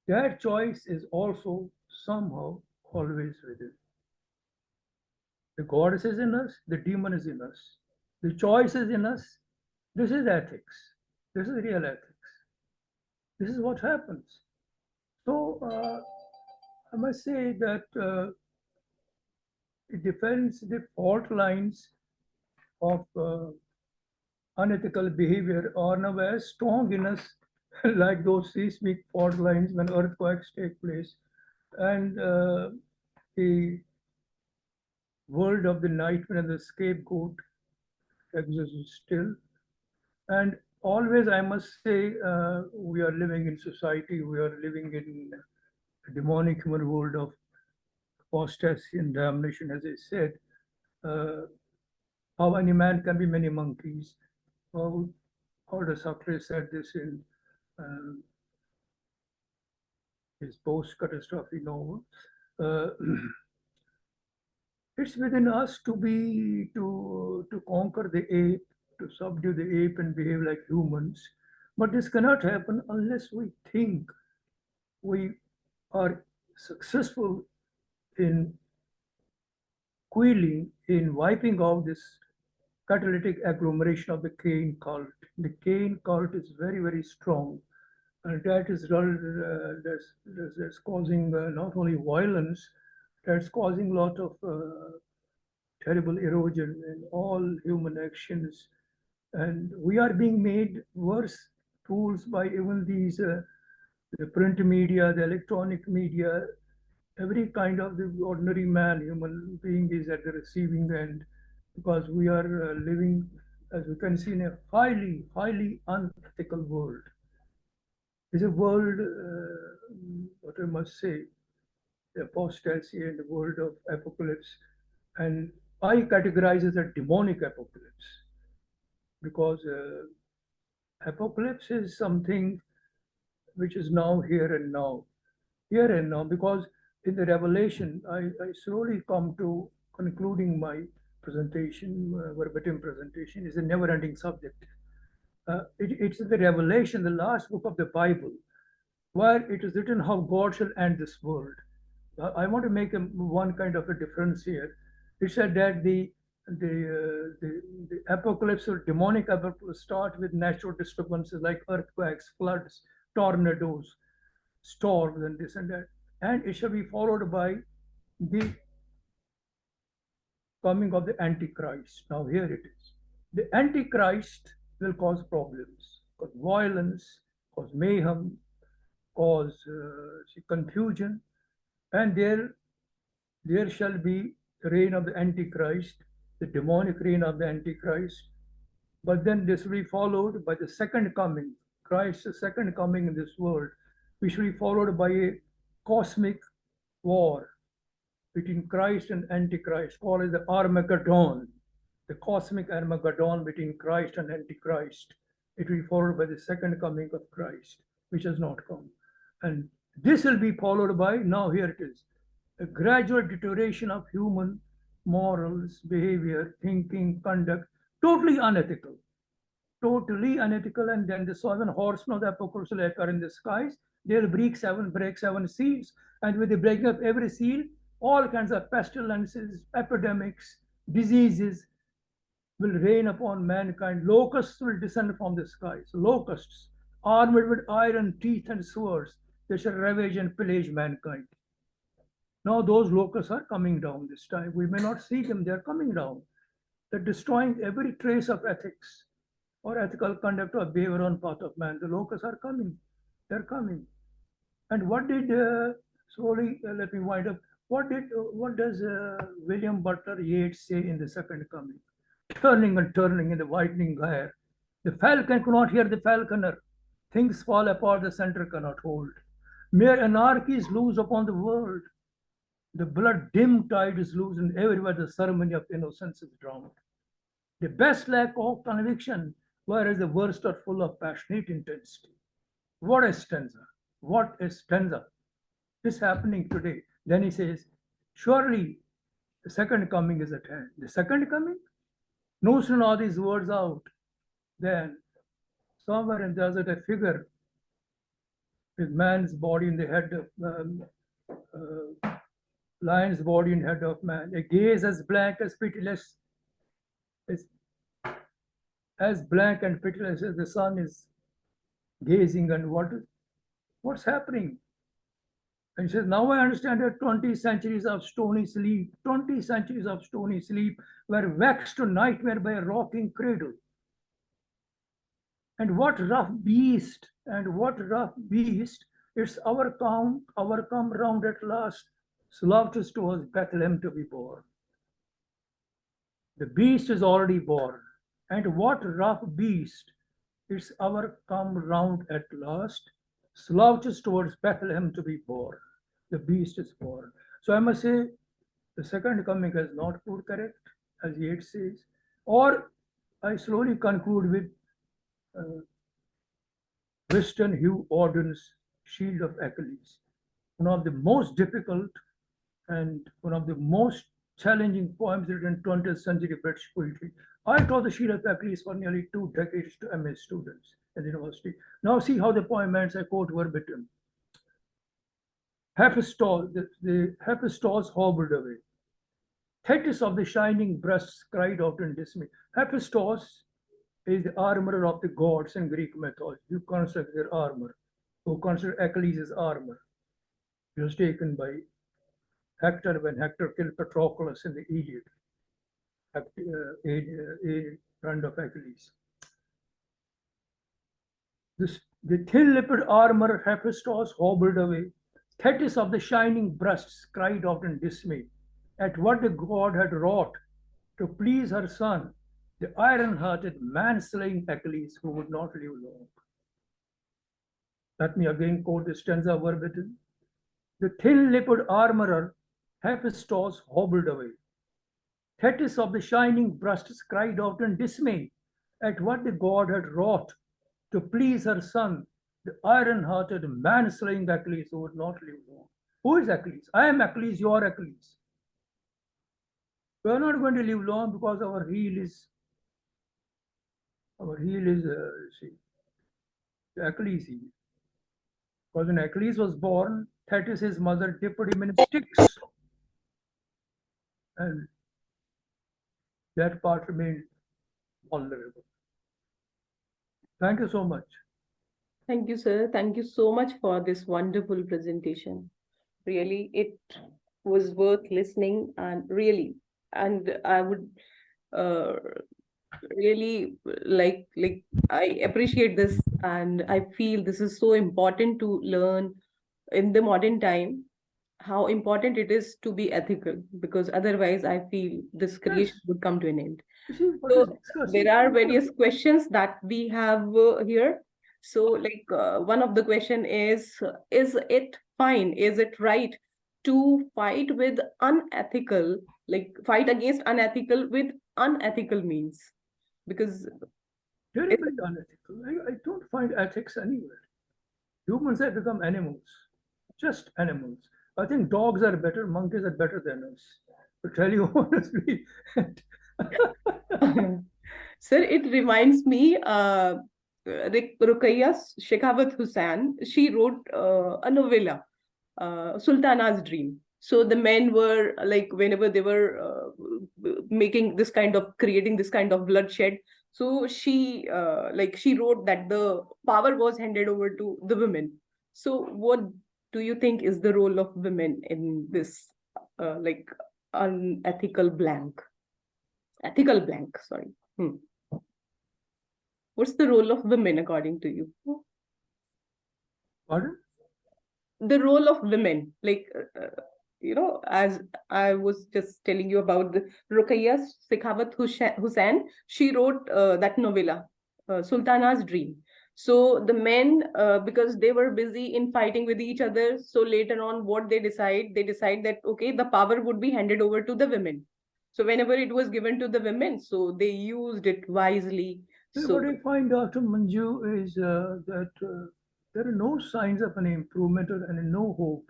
That choice is also somehow always within. The goddess is in us, the demon is in us. The choice is in us. This is ethics. This is real ethics. This is what happens. So I must say that it defends the fault lines of unethical behavior are now as strong in us like those seismic fault lines when earthquakes take place. And the world of the nightmare and the scapegoat exists still. And always, I must say, we are living in society, we are living in a demonic human world of apostasy and damnation, as I said. How any man can be many monkeys. Aldous Huxley said this in his post-catastrophe novel. It's within us to conquer the ape, to subdue the ape and behave like humans. But this cannot happen unless we think we are successful in quelling, in wiping out this catalytic agglomeration of the Cain cult. The Cain cult is very, very strong. And that is that's causing not only violence, that's causing a lot of terrible erosion in all human actions. And we are being made worse tools by even these the print media, the electronic media. Every kind of the ordinary man, human being is at the receiving end, because we are living, as we can see, in a highly, highly unethical world. It's a world, what I must say, the apostasy and the world of apocalypse. And I categorize it as a demonic apocalypse, because apocalypse is something which is now here and now. Here and now, because in the Revelation, I slowly come to concluding my presentation, verbatim presentation, is a never-ending subject. It's in the Revelation, the last book of the Bible, where it is written how God shall end this world. I want to make one kind of a difference here. It said that the apocalypse or demonic apocalypse start with natural disturbances like earthquakes, floods, tornadoes, storms, and this and that. And it shall be followed by the coming of the Antichrist. Now here it is. The Antichrist will cause problems, cause violence, cause mayhem, cause confusion, and there shall be the reign of the Antichrist, the demonic reign of the Antichrist. But then this will be followed by the second coming, Christ's second coming in this world, which will be followed by a cosmic war between Christ and Antichrist, called as the Armageddon, the cosmic Armageddon between Christ and Antichrist. It will be followed by the second coming of Christ, which has not come. And this will be followed by, now here it is, a gradual deterioration of human morals, behavior, thinking, conduct, totally unethical. Totally unethical. And then the 7 horsemen of the apocalypse will occur in the skies. They'll break seven seals. And with the breaking of every seal, all kinds of pestilences, epidemics, diseases will rain upon mankind. Locusts will descend from the skies. Locusts, armed with iron teeth and swords, they shall ravage and pillage mankind. Now those locusts are coming down this time. We may not see them, they're coming down. They're destroying every trace of ethics. or ethical conduct or behavior on path of man. The locusts are coming. They're coming. And what did, let me wind up. What does William Butler Yeats say in the second coming? Turning and turning in the widening gyre. The falcon cannot hear the falconer. Things fall apart, the center cannot hold. Mere anarchy is loose upon the world. The blood dim tide is loose, and everywhere the ceremony of innocence is drowned. The best lack of conviction, whereas the worst are full of passionate intensity. What a stanza! What a stanza! This happening today. Then he says, surely the second coming is at hand. The second coming? No sooner are these words out, then somewhere in the desert a figure with man's body in the head of lion's body in head of man, a gaze as blank as pitiless, as blank and pitiless as the sun is gazing. And what's happening? And he says, now I understand that 20 centuries of stony sleep, 20 centuries of stony sleep were vexed to nightmare by a rocking cradle. And what rough beast, it's our come round at last, slouches towards Bethlehem to be born. The beast is already born. And what rough beast, it's our come round at last, slouches towards Bethlehem to be born. The beast is born. So I must say, the second coming has not proved correct, as Yeats says. Or I slowly conclude with Weston Hugh Auden's Shield of Achilles, one of the most difficult and one of the most challenging poems written in 20th century British poetry. I taught the Shield of Achilles for nearly 2 decades to MA students at the university. Now see how the poem ends, I quote verbatim. The Hephaestus hobbled away. Thetis of the shining breasts cried out in dismay. Hephaestus is the armorer of the gods in Greek mythology. You consider their armor, who consider Achilles' armor. It was taken by Hector when Hector killed Patroclus in the Iliad, a friend of Achilles. The thin-lipped armorer Hephaestus hobbled away. Thetis of the shining breasts cried out in dismay at what the god had wrought to please her son, the iron-hearted, man-slaying Achilles, who would not live long. Let me again quote the stanza verbatim. The thin-lipped armorer Hephaestus hobbled away. Thetis of the shining breasts cried out in dismay at what the god had wrought to please her son, the iron-hearted, man-slaying Achilles, who would not live long. Who is Achilles? I am Achilles, you are Achilles. We are not going to live long because our heel is the Achilles heel. Because when Achilles was born, Thetis, his mother, dipped him in sticks. And that part remained vulnerable. Thank you so much. Thank you, sir. Thank you so much for this wonderful presentation. Really, it was worth listening, and really, and I would really like I appreciate this, and I feel this is so important to learn in the modern time, how important it is to be ethical, because otherwise I feel this creation would come to an end. So there are various questions that we have here. So like one of the question is it fine, is it right to fight with unethical, like fight against unethical with unethical means? Because terribly unethical. I don't find ethics anywhere. Humans have become animals, just animals. I think dogs are better, monkeys are better than us. To tell you honestly. Sir, it reminds me, Ruqayya Shekhawat Hussain, she wrote a novella, Sultana's Dream. So the men were like, whenever they were making this kind of, creating this kind of bloodshed, so she she wrote that the power was handed over to the women. So what do you think is the role of women in this unethical blank? Ethical blank, sorry. What's the role of women according to you? Pardon? The role of women, like, as I was just telling you about the Ruqayya Sekhawat Hussain, she wrote that novella, Sultana's Dream. So the men, because they were busy in fighting with each other, so later on what they decide that, okay, the power would be handed over to the women. So whenever it was given to the women, so they used it wisely. So What I find, Dr. Manju, is that there are no signs of an improvement and no hope.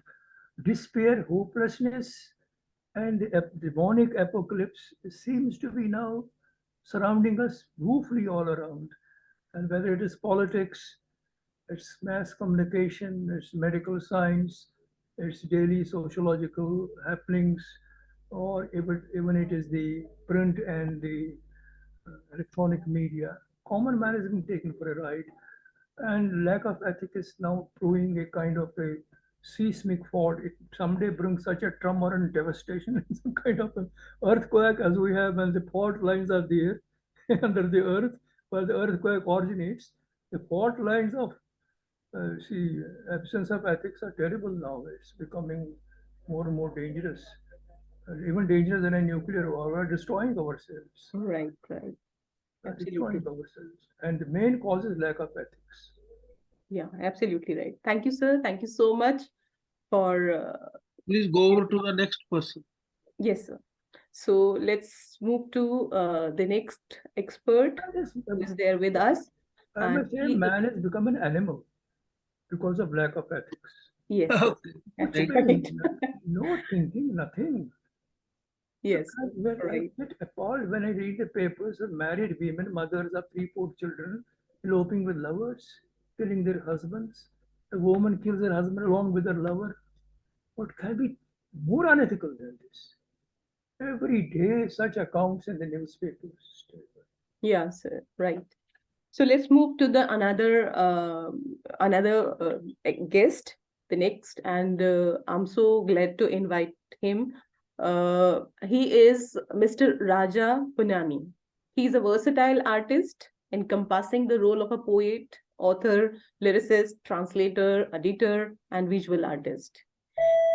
Despair, hopelessness, and the demonic apocalypse seems to be now surrounding us woefully all around. And whether it is politics, it's mass communication, it's medical science, it's daily sociological happenings, or even it is the print and the electronic media, common man is being taken for a ride. And lack of ethics is now proving a kind of a seismic fault. It someday brings such a tremor and devastation, some kind of an earthquake as we have when the fault lines are there under the earth, where the earthquake originates. The fault lines of absence of ethics are terrible now. It's becoming more and more dangerous. Even dangerous than a nuclear war. We're destroying ourselves. right. Destroying Absolutely. ourselves. And the main cause is lack of ethics. Yeah, absolutely right. Thank you, sir. Thank you so much for Please go over to the next person. yes, sir. So let's move to the next expert who is there with us. I must say, man has become an animal because of lack of ethics. Yes, that's Thank right. No thinking, nothing. Yes, When right. I get appalled when I read the papers of married women, mothers of 3-4 children, eloping with lovers, killing their husbands. A woman kills her husband along with her lover. What can be more unethical than this? Every day, such accounts in the newspapers. Yeah, sir. Right. So let's move to the another guest, the next, and I'm so glad to invite him. He is Mr. Raja Punani. He's a versatile artist encompassing the role of a poet, author, lyricist, translator, editor, and visual artist.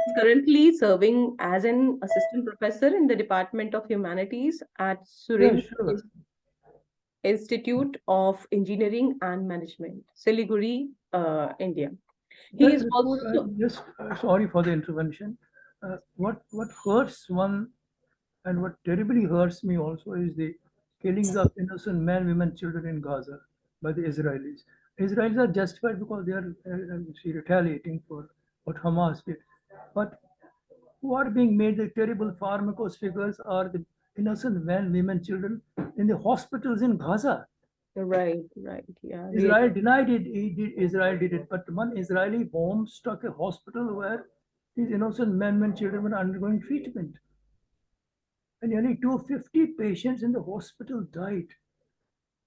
He's currently serving as an assistant professor in the Department of Humanities at Surendra sure. Institute of Engineering and Management, Siliguri, India. He is also Just sorry for the intervention. What hurts one and what terribly hurts me also is the killings of innocent men, women, children in Gaza by the Israelis. Israelis are justified because they are retaliating for what Hamas did. But who are being made the terrible pharmacos figures are the innocent men, women, children in the hospitals in Gaza. right, yeah. Israel Really. denied it. Israel did it, but one Israeli bomb struck a hospital where these innocent men and children were undergoing treatment, and nearly 250 patients in the hospital died.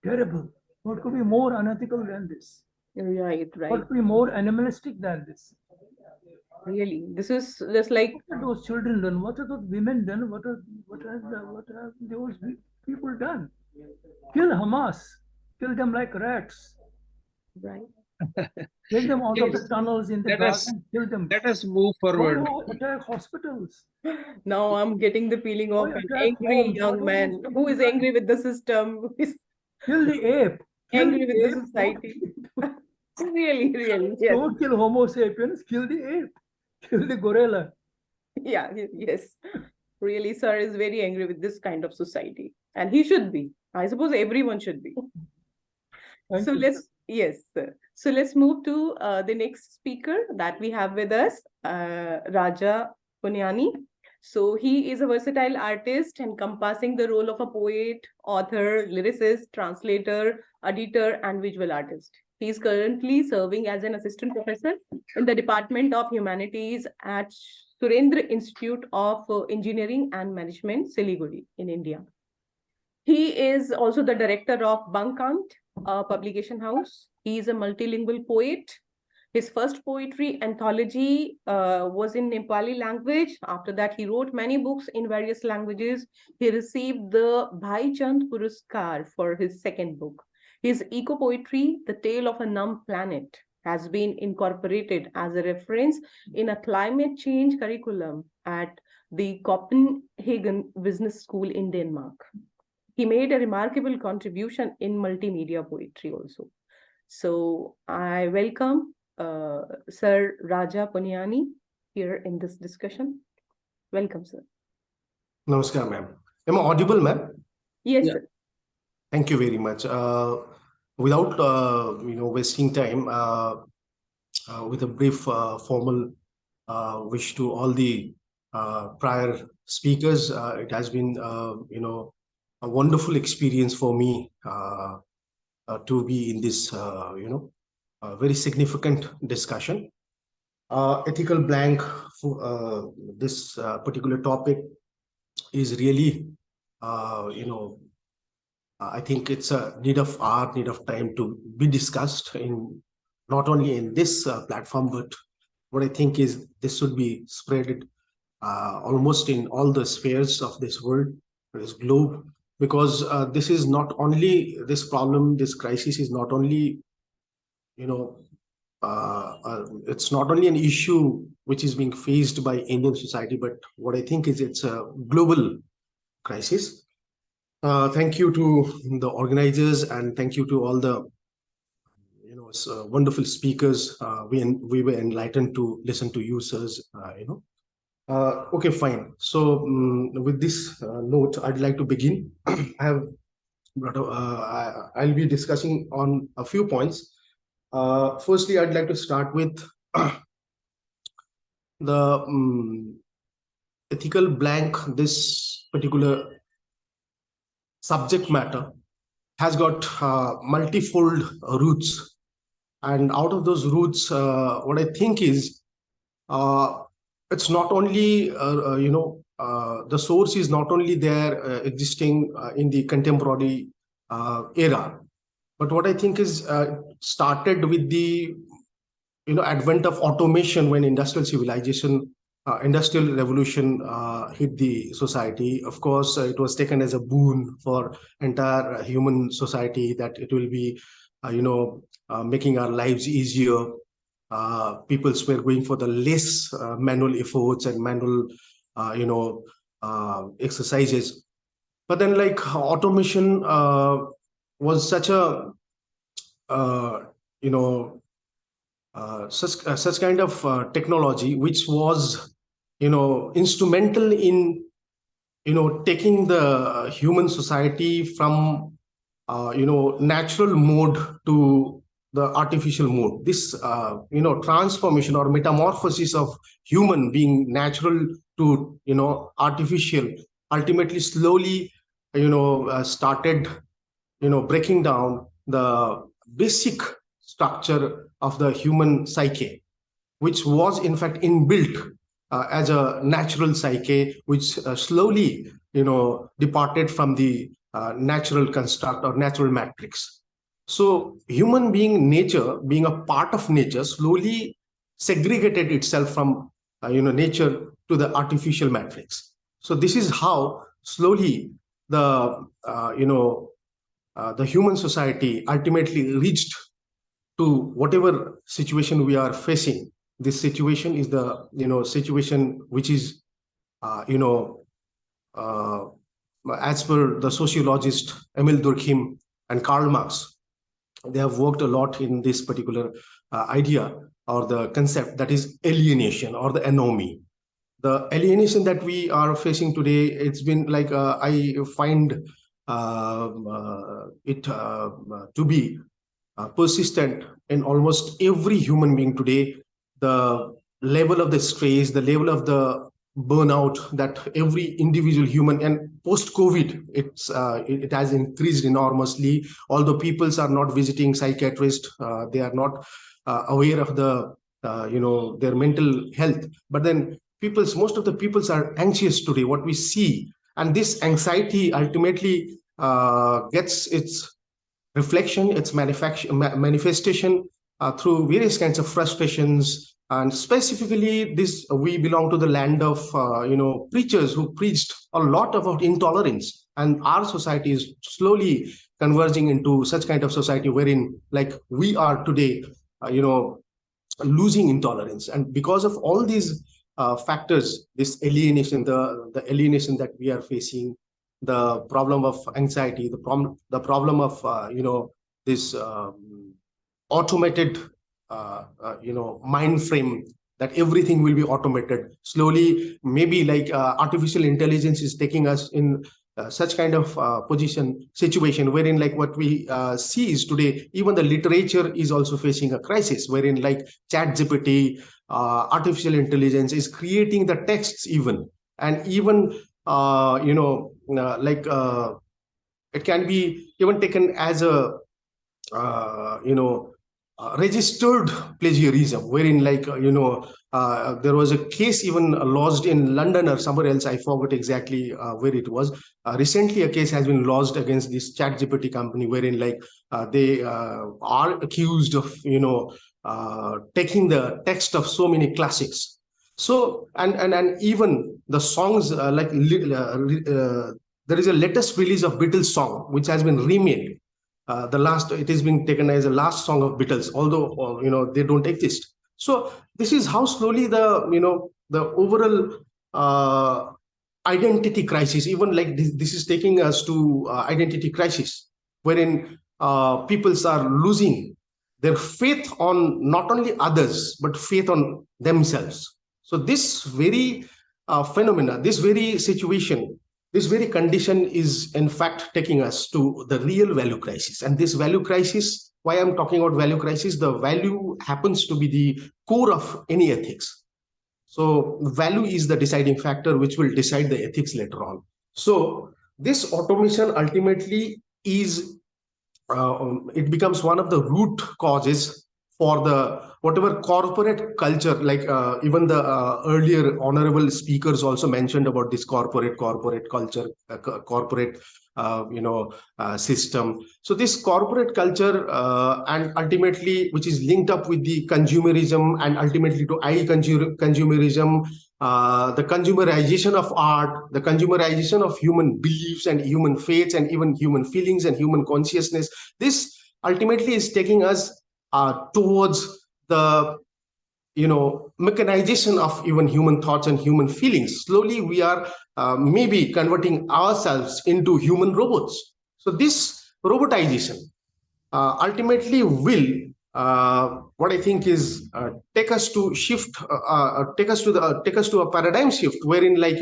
Terrible. What could be more unethical than this? Right. What could be more animalistic than this? Really. This is just like, What have those children done? What have those women done? What have those people done? Kill Hamas. Kill them like rats. right. Take them out of the Yes. tunnels in the Let dark us- and kill them. Let us move forward. Attack hospitals. Now I'm getting the feeling of Why an attack angry homes? young What man was who is angry with the system, who is Kill the ape. Kill angry with the ape. society. Really, yes. Don't kill Homo sapiens. Kill the ape. Kill the gorilla. Yeah, yes. Really, sir is very angry with this kind of society. And he should be. I suppose everyone should be. Thank So you. yes, sir. So let's move to the next speaker that we have with us, Raja Punyani. So he is a versatile artist encompassing the role of a poet, author, lyricist, translator, editor, and visual artist. He is currently serving as an assistant professor in the Department of Humanities at Surendra Institute of Engineering and Management, Siliguri in India. He is also the director of Bankant, a publication house. He is a multilingual poet, His first poetry anthology was in Nepali language. After that, he wrote many books in various languages. He received the Bhai Chand Puraskar for his second book. His eco-poetry, The Tale of a Numb Planet, has been incorporated as a reference in a climate change curriculum at the Copenhagen Business School in Denmark. He made a remarkable contribution in multimedia poetry also. So I welcome Sir Raja PUNIANI here in this discussion. Welcome, sir. Namaskar, ma'am. Am I audible, ma'am? Yes, Yeah. sir. Thank you very much. Without wasting time, with a brief formal wish to all the prior speakers, it has been a wonderful experience for me to be in this very significant discussion. Ethical blank for this particular topic is really I think it's a need of hour, need of time to be discussed in not only in this platform, but what I think is this should be spread almost in all the spheres of this world, this globe, because this is not only this problem, this crisis is not only, it's not only an issue which is being faced by Indian society, but what I think is it's a global crisis. Thank you to the organizers and thank you to all the wonderful speakers. We were enlightened to listen to you, sirs. Okay, fine. So with this note, I'd like to begin. I'll be discussing on a few points. Firstly, I'd like to start with the ethical blank. This particular subject matter has got multifold roots, and out of those roots, what I think is it's not only the source is not only there existing in the contemporary era, but what I think is started with the advent of automation when industrial civilization. Industrial revolution hit the society. Of course, it was taken as a boon for entire human society that it will be, making our lives easier. People were going for the less manual efforts and manual, exercises. But then, like automation was such a, such kind of technology which was instrumental in taking the human society from natural mode to the artificial mode. This transformation or metamorphosis of human being natural to artificial ultimately slowly started breaking down the basic structure of the human psyche, which was in fact inbuilt as a natural psyche, which slowly departed from the natural construct or natural matrix. So human being nature, being a part of nature, slowly segregated itself from nature to the artificial matrix. So this is how slowly the human society ultimately reached to whatever situation we are facing. This situation is the situation which is as per the sociologist Emil Durkheim and Karl Marx, they have worked a lot in this particular idea or the concept, that is alienation or the anomie. The alienation that we are facing today, it's been like I find it to be persistent in almost every human being today. The level of the stress, the level of the burnout that every individual human, and post-COVID, it has increased enormously. Although peoples are not visiting psychiatrists, they are not aware of the their mental health. But then most of the peoples are anxious today. What we see, and this anxiety ultimately gets its reflection, its manifestation through various kinds of frustrations. And specifically, we belong to the land of preachers who preached a lot about intolerance, and our society is slowly converging into such kind of society wherein, like we are today, losing intolerance. And because of all these factors, this alienation, the alienation that we are facing, the problem of anxiety, the problem of this automated mind frame, that everything will be automated slowly. Maybe like artificial intelligence is taking us in such kind of situation wherein, like what we see is today, even the literature is also facing a crisis, wherein like ChatGPT, artificial intelligence is creating the texts even, and even it can be even taken as a registered plagiarism, wherein like there was a case even lodged in London or somewhere else, I forgot exactly where it was. Recently a case has been lodged against this ChatGPT company, wherein like they are accused of taking the text of so many classics. So and even the songs there is a latest release of Beatles song which has been remade. It has been taken as a last song of Beatles, although they don't exist. So this is how slowly the overall identity crisis, even like this is taking us to identity crisis, wherein peoples are losing their faith on not only others but faith on themselves. So this very phenomena, this very situation, this very condition is in fact taking us to the real value crisis. And this value crisis, why I'm talking about value crisis, the value happens to be the core of any ethics. So value is the deciding factor which will decide the ethics later on. So this automation ultimately is, it becomes one of the root causes for the whatever corporate culture, like even the earlier honorable speakers also mentioned about this corporate culture, corporate system. So this corporate culture and ultimately which is linked up with the consumerism and ultimately to consumerism, the consumerization of art, the consumerization of human beliefs and human faiths and even human feelings and human consciousness. This ultimately is taking us towards the mechanization of even human thoughts and human feelings. Slowly we are maybe converting ourselves into human robots. So this robotization ultimately will what I think is take us to shift, take us to a paradigm shift, wherein like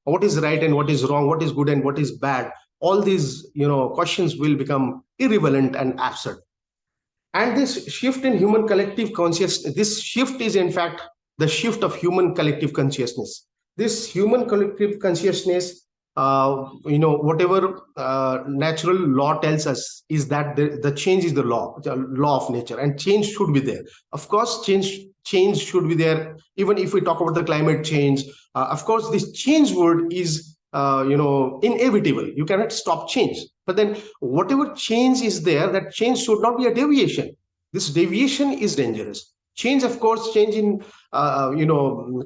what is right and what is wrong, what is good and what is bad, all these questions will become irrelevant and absurd. And this shift in human collective consciousness, this shift is in fact the shift of human collective consciousness. This human collective consciousness, whatever natural law tells us is that the change is the law of nature, and change should be there. Of course, change should be there. Even if we talk about the climate change, of course, this change word is inevitable. You cannot stop change. But then whatever change is there, that change should not be a deviation. This deviation is dangerous. Change, of course, change in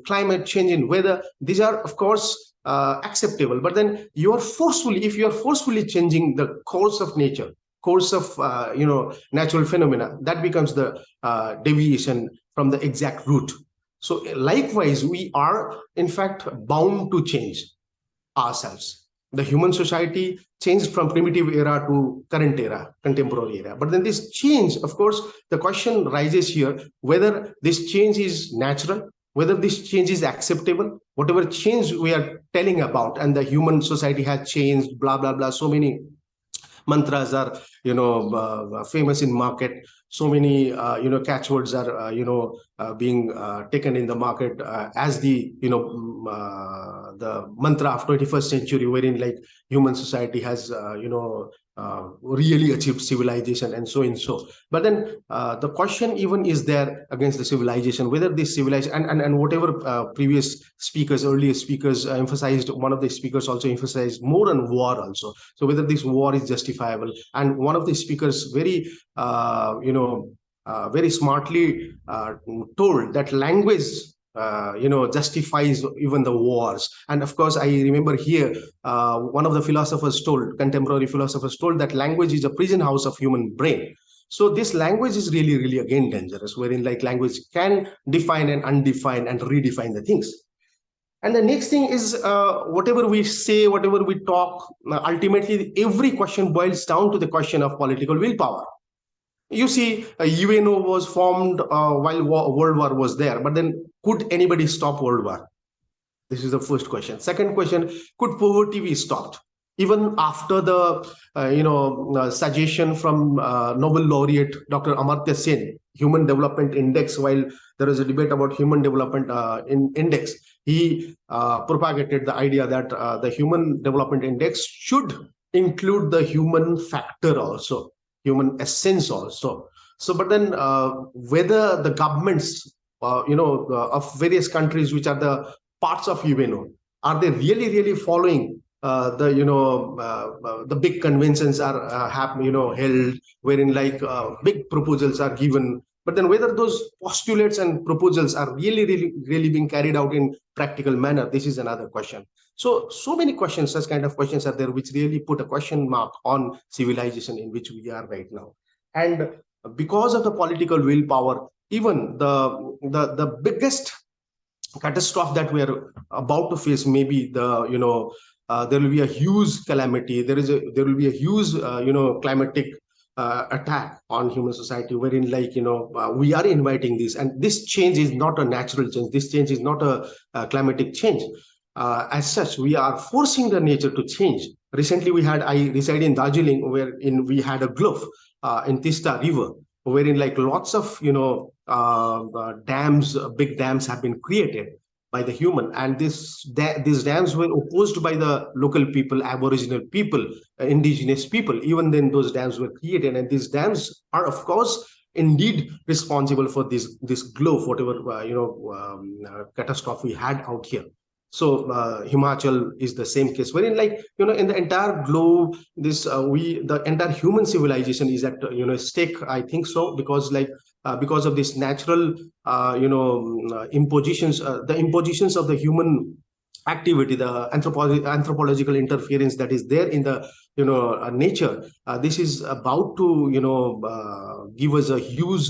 climate, change in weather, these are of course acceptable. But then if you are forcefully changing the course of nature, course of natural phenomena, that becomes the deviation from the exact route. So likewise, we are in fact bound to change ourselves. The human society changed from primitive era to current era, contemporary era. But then this change, of course, the question rises here, whether this change is natural, whether this change is acceptable, whatever change we are telling about, and the human society has changed, blah, blah, blah. So many mantras are, famous in market. So many, catchwords are, being taken in the market as the, the mantra of 21st century, wherein like human society has, really achieved civilization and so and so. But then the question even is there against the civilization, whether this civilization and whatever previous speakers, earlier speakers emphasized, one of the speakers also emphasized more on war also. So whether this war is justifiable, and one of the speakers very, very smartly told that language justifies even the wars. And of course, I remember here, one of the philosophers told, contemporary philosophers told, that language is a prison house of human brain. So this language is really, really again dangerous, wherein like language can define and undefine and redefine the things. And the next thing is, whatever we say, whatever we talk, ultimately every question boils down to the question of political willpower. You see, UNO was formed while World War was there, but then could anybody stop World War? This is the first question. Second question, could poverty be stopped? Even after the suggestion from Nobel laureate Dr. Amartya Sen, Human Development Index, while there is a debate about Human Development Index, he propagated the idea that the Human Development Index should include the human factor also, human essence also. So, but then whether the governments, of various countries which are the parts of UNO, are they really following the big conventions are held, wherein like big proposals are given, but then whether those postulates and proposals are really being carried out in practical manner, this is another question. So many questions, such kind of questions are there, which really put a question mark on civilization in which we are right now. And because of the political willpower, even the biggest catastrophe that we are about to face, maybe there will be a huge calamity. There will be a huge climatic attack on human society, wherein we are inviting this, and this change is not a natural change. This change is not a climatic change. As such, we are forcing the nature to change. Recently, I reside in Darjeeling, wherein we had a glove in Tista River, wherein lots of dams, big dams have been created by the human, and these dams were opposed by the local people, Aboriginal people, indigenous people. Even then, those dams were created, and these dams are, of course, indeed responsible for this glove, whatever catastrophe we had out here. So Himachal is the same case, wherein in the entire globe, the entire human civilization is at stake. I think so, because because of this natural impositions, the impositions of the human activity, the anthropological interference that is there in the nature. This is about to give us a huge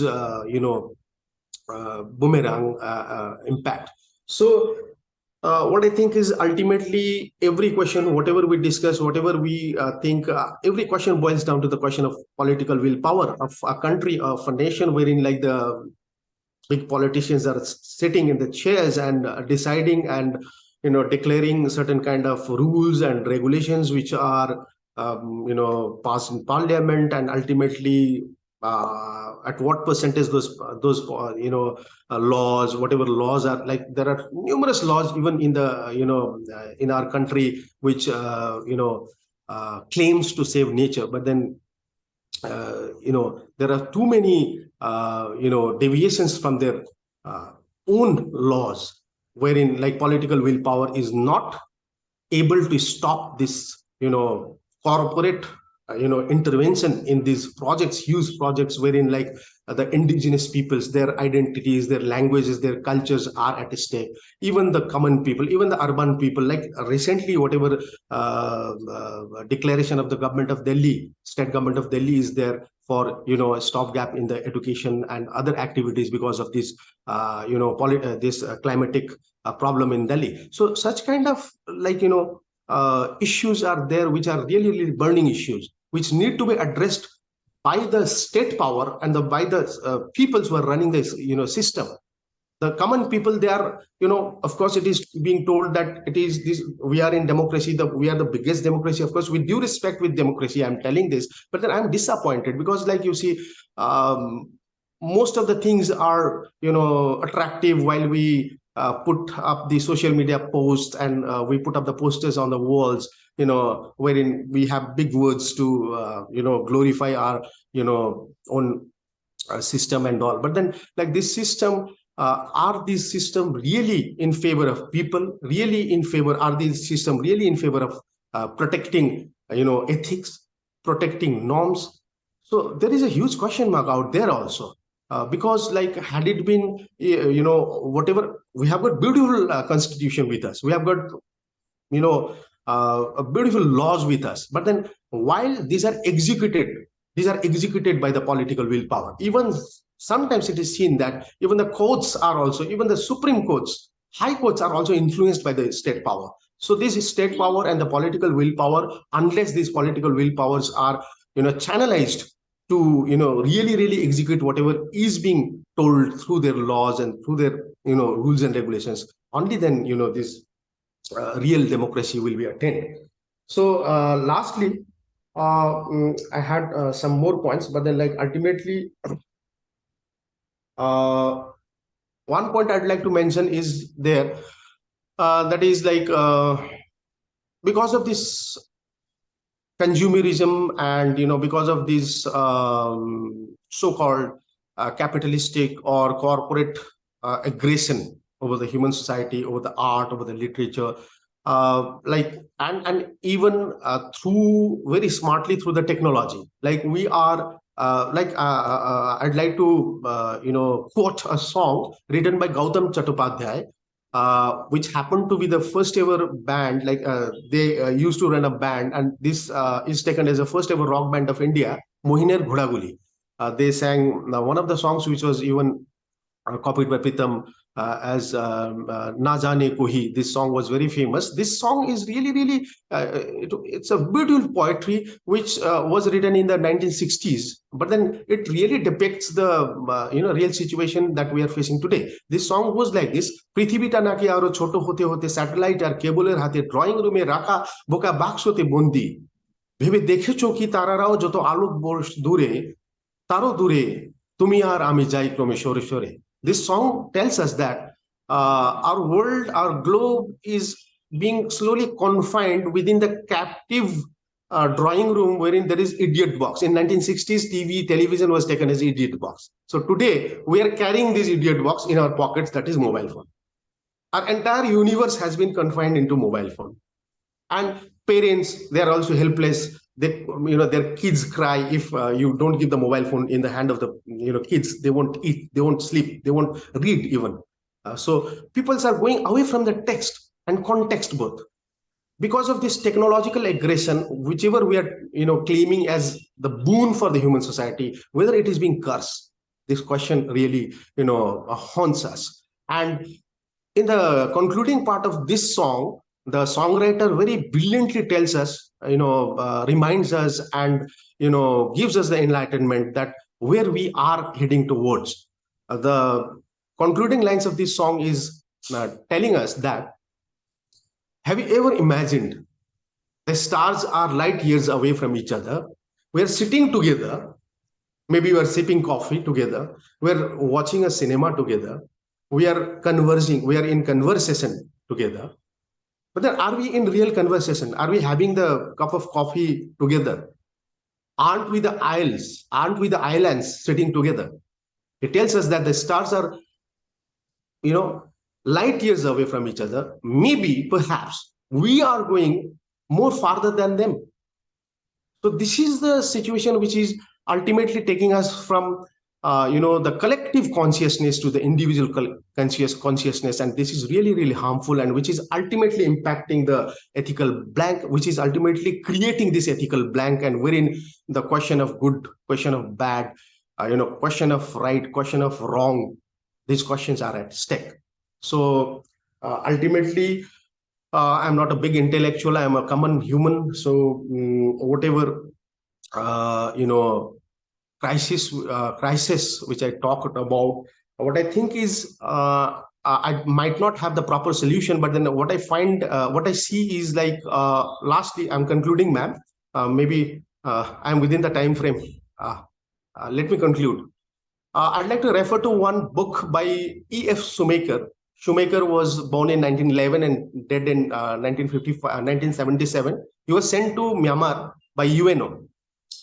boomerang impact. So what I think is, ultimately every question, whatever we discuss, whatever we think, every question boils down to the question of political willpower of a country, of a nation, wherein the big politicians are sitting in the chairs and deciding and declaring certain kind of rules and regulations which are passed in parliament, and ultimately at what percentage those laws, whatever laws are, there are numerous laws even in the in our country which claims to save nature, but then there are too many deviations from their own laws, wherein political willpower is not able to stop this corporate intervention in these projects, huge projects, wherein the indigenous peoples, their identities, their languages, their cultures are at stake. Even the common people, even the urban people, recently, whatever declaration of the government of Delhi, state government of Delhi is there for a stopgap in the education and other activities because of this this climatic problem in Delhi. So such kind of issues are there, which are really burning issues, which need to be addressed by the state power and by the peoples who are running this system. The common people, they are of course it is being told that it is this, we are in democracy, we are the biggest democracy. Of course, with due respect with democracy, I'm telling this, but then I'm disappointed because you see, most of the things are attractive while we put up the social media posts and we put up the posters on the walls, wherein we have big words to glorify our own system and all. But then this system, are these system really in favor of people, really in favor, are these system really in favor of protecting ethics, protecting norms? So there is a huge question mark out there also. because like had it been, whatever, we have got beautiful constitution with us. We have got, beautiful laws with us. But then while these are executed by the political willpower. Even sometimes it is seen that even the courts are also, even the Supreme Courts, high courts are also influenced by the state power. So this is state power and the political willpower, unless these political willpowers are, channelized to, really execute whatever is being told through their laws and through their, rules and regulations, only then, this real democracy will be attained. So lastly, I had some more points, but then like ultimately, one point I'd like to mention is there, that is like, because of this consumerism and, because of this so-called capitalistic or corporate aggression over the human society, over the art, over the literature, and even through very smartly through the technology. Like we are, I'd like to, quote a song written by Gautam Chattopadhyay, which happened to be the first ever band. Like they used to run a band, and this is taken as the first ever rock band of India, Mohiner Ghudaguli. They sang one of the songs which was even copied by Pritam as Na Jaane Kohi. This song was very famous. This song is really, it's a beautiful poetry which was written in the 1960s. But then it really depicts the real situation that we are facing today. This song was like this: Prithibita naki aro choto hote hote satellite ar cableer hate drawing room e rakha boka bakshote bondi ভেবে দেখেছো কি তারারাও যত আলোক বর্ষ দূরে তারও দূরে তুমি আর আমি যাই ক্রমে সরে সরে. This song tells us that our world, our globe is being slowly confined within the captive drawing room wherein there is idiot box. In 1960s, television was taken as idiot box. So today we are carrying this idiot box in our pockets, that is mobile phone. Our entire universe has been confined into mobile phone. And parents, they are also helpless. They, their kids cry if you don't give the mobile phone in the hand of the kids. They won't eat, they won't sleep, they won't read even. So people are going away from the text and context both because of this technological aggression, whichever we are claiming as the boon for the human society, whether it is being cursed. This question really haunts us. And in the concluding part of this song, the songwriter very brilliantly tells us, reminds us and, gives us the enlightenment that where we are heading towards. The concluding lines of this song is telling us that, have you ever imagined the stars are light years away from each other? We are sitting together, maybe we are sipping coffee together, we are watching a cinema together, we are conversing, we are in conversation together. But then are we in real conversation? Are we having the cup of coffee together? Aren't we the isles? Aren't we the islands sitting together? It tells us that the stars are, light years away from each other. Maybe, perhaps, we are going more farther than them. So this is the situation which is ultimately taking us from the collective consciousness to the individual consciousness, and this is really harmful, and which is ultimately impacting the ethical blank, which is ultimately creating this ethical blank, and wherein the question of good, question of bad, question of right, question of wrong, these questions are at stake. So ultimately, I'm not a big intellectual, I'm a common human. So whatever crisis which I talked about, what I think is I might not have the proper solution, but then what I find, what I see is like, lastly, I'm concluding, ma'am. Maybe I'm within the time frame. Let me conclude. I'd like to refer to one book by E.F. Shoemaker. Shoemaker was born in 1911 and dead in 1977. He was sent to Myanmar by UNO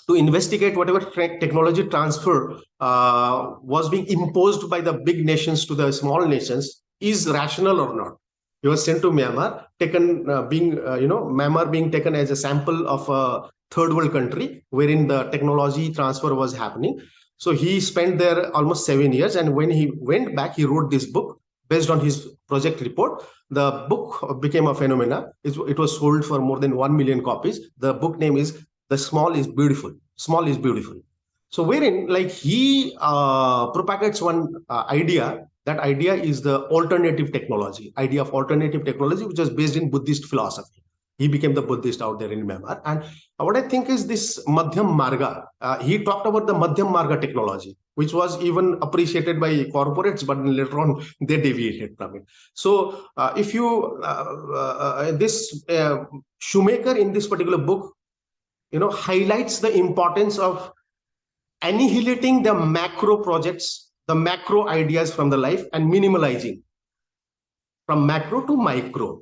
to investigate whatever technology transfer was being imposed by the big nations to the small nations is rational or not. He was sent to Myanmar, Myanmar being taken as a sample of a third world country wherein the technology transfer was happening. So he spent there almost 7 years. And when he went back, he wrote this book based on his project report. The book became a phenomenon. It was sold for more than 1 million copies. The book name is The Small is Beautiful. Small is Beautiful. So wherein like he propagates one idea. That idea is the alternative technology, idea of alternative technology, which was based in Buddhist philosophy. He became the Buddhist out there in Myanmar. And what I think is this Madhyam Marga. He talked about the Madhyam Marga technology, which was even appreciated by corporates, but later on they deviated from it. So if you, this Shoemaker in this particular book, highlights the importance of annihilating the macro projects, the macro ideas from the life, and minimalizing from macro to micro.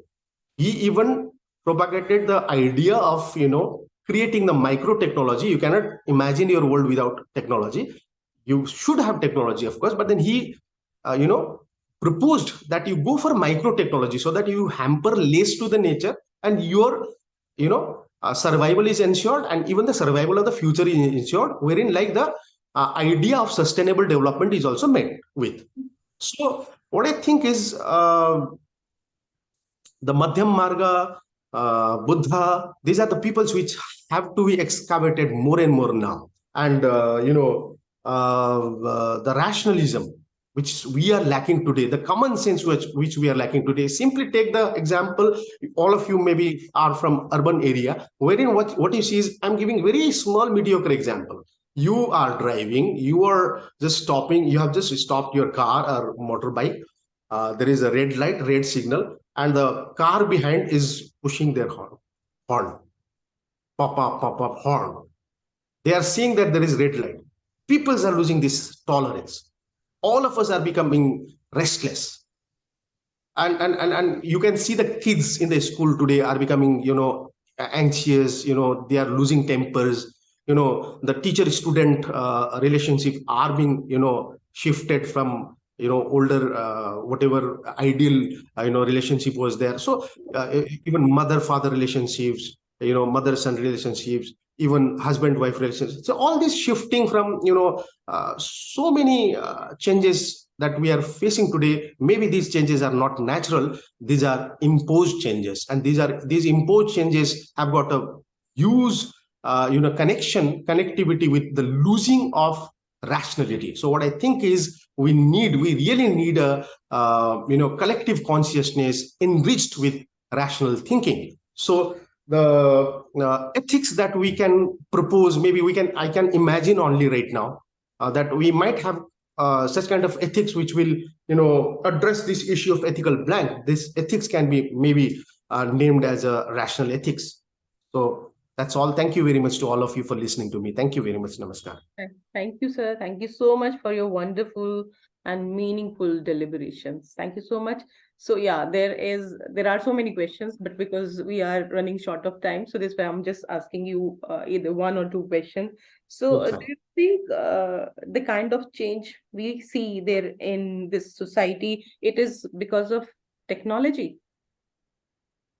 He even propagated the idea of creating the micro technology. You cannot imagine your world without technology. You should have technology, of course, but then he proposed that you go for micro technology so that you hamper less to the nature, and your survival is ensured, and even the survival of the future is ensured, wherein like the idea of sustainable development is also met with. So what I think is the Madhyam Marga, Buddha, these are the peoples which have to be excavated more and more now. And the rationalism which we are lacking today, the common sense which we are lacking today. Simply take the example, all of you maybe are from urban area, wherein what you see is, I'm giving very small mediocre example. You are driving, you are just stopping, you have just stopped your car or motorbike. There is a red light, red signal, and the car behind is pushing their horn, pop up, horn. They are seeing that there is red light. People are losing this tolerance. All of us are becoming restless. And you can see the kids in the school today are becoming, anxious, they are losing tempers. The teacher-student relationship are being, shifted from, older, whatever ideal, relationship was there. So even mother-father relationships, mother-son relationships, even husband-wife relationships. So all this shifting from, so many changes that we are facing today. Maybe these changes are not natural. These are imposed changes. And these imposed changes have got a huge, connectivity with the losing of rationality. So what I think is we really need a, collective consciousness enriched with rational thinking. So the ethics that we can propose, maybe I can imagine only right now that we might have such kind of ethics which will, address this issue of ethical blank. This ethics can be maybe named as a rational ethics. So that's all. Thank you very much to all of you for listening to me. Thank you very much. Namaskar. Thank you, sir. Thank you so much for your wonderful and meaningful deliberations. Thank you so much. So yeah, there are so many questions, but because we are running short of time, so this way I'm just asking you either one or two questions. So Okay. do you think the kind of change we see there in this society, it is because of technology?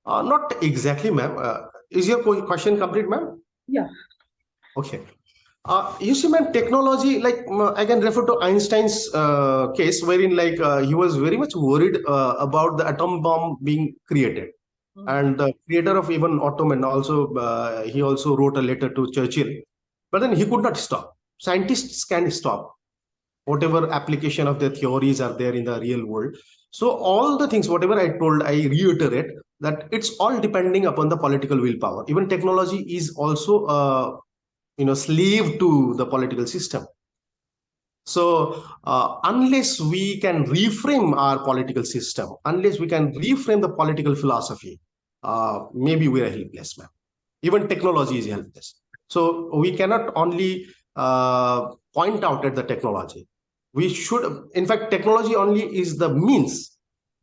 Not exactly, ma'am. Is your question complete, ma'am? Yeah. Okay. You see, ma'am, technology, like I can refer to Einstein's case, wherein like he was very much worried about the atom bomb being created. And the creator of even Ottoman also, he also wrote a letter to Churchill, but then he could not stop. Scientists can stop whatever application of their theories are there in the real world. So all the things, whatever I told, I reiterate that it's all depending upon the political willpower. Even technology is also slave to the political system. So unless we can reframe our political system, unless we can reframe the political philosophy, maybe we are helpless, ma'am. Even technology is helpless. So we cannot only point out at the technology. We should, in fact, technology only is the means.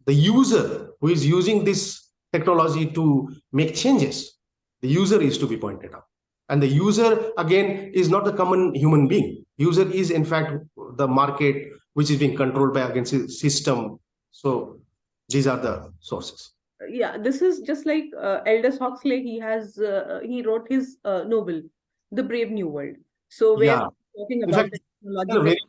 The user who is using this technology to make changes, the user is to be pointed out. And the user, again, is not the common human being. User is, in fact, the market, which is being controlled by against the system. So these are the sources. Yeah, this is just like Aldous Huxley. He wrote his novel, The Brave New World. So where Yeah. talking In about fact, the technological. very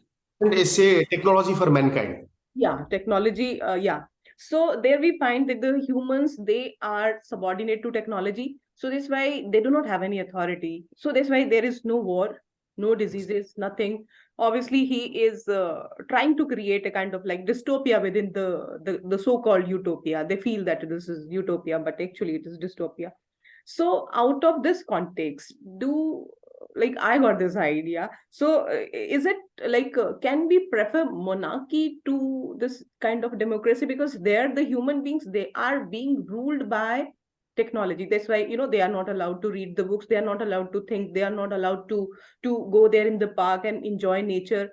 important essay, Technology for Mankind. Yeah, technology. Yeah. So there we find that the humans, they are subordinate to technology. So that's why they do not have any authority. So that's why there is no war, no diseases, nothing. Obviously, he is trying to create a kind of like dystopia within the so-called utopia. They feel that this is utopia, but actually it is dystopia. So out of this context, like I got this idea. So is it like can we prefer monarchy to this kind of democracy, because there the human beings, they are being ruled by technology. That's why they are not allowed to read the books, they are not allowed to think, they are not allowed to go there in the park and enjoy nature.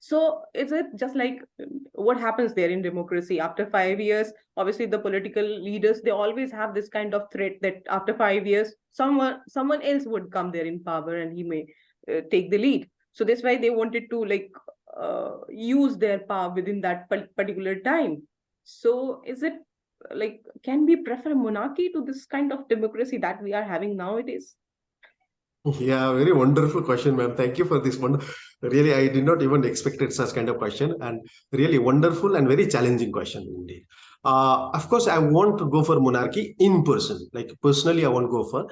So is it just like what happens there in democracy after 5 years? Obviously, the political leaders, they always have this kind of threat that after 5 years, someone else would come there in power and he may take the lead. So that's why they wanted to like use their power within that particular time. So is it like, can we prefer monarchy to this kind of democracy that we are having nowadays? Yeah, very wonderful question, ma'am. Thank you for this one. Really, I did not even expected such kind of question, and really wonderful and very challenging question indeed. Of course, I want to go for monarchy in person. Like personally, I want to go for,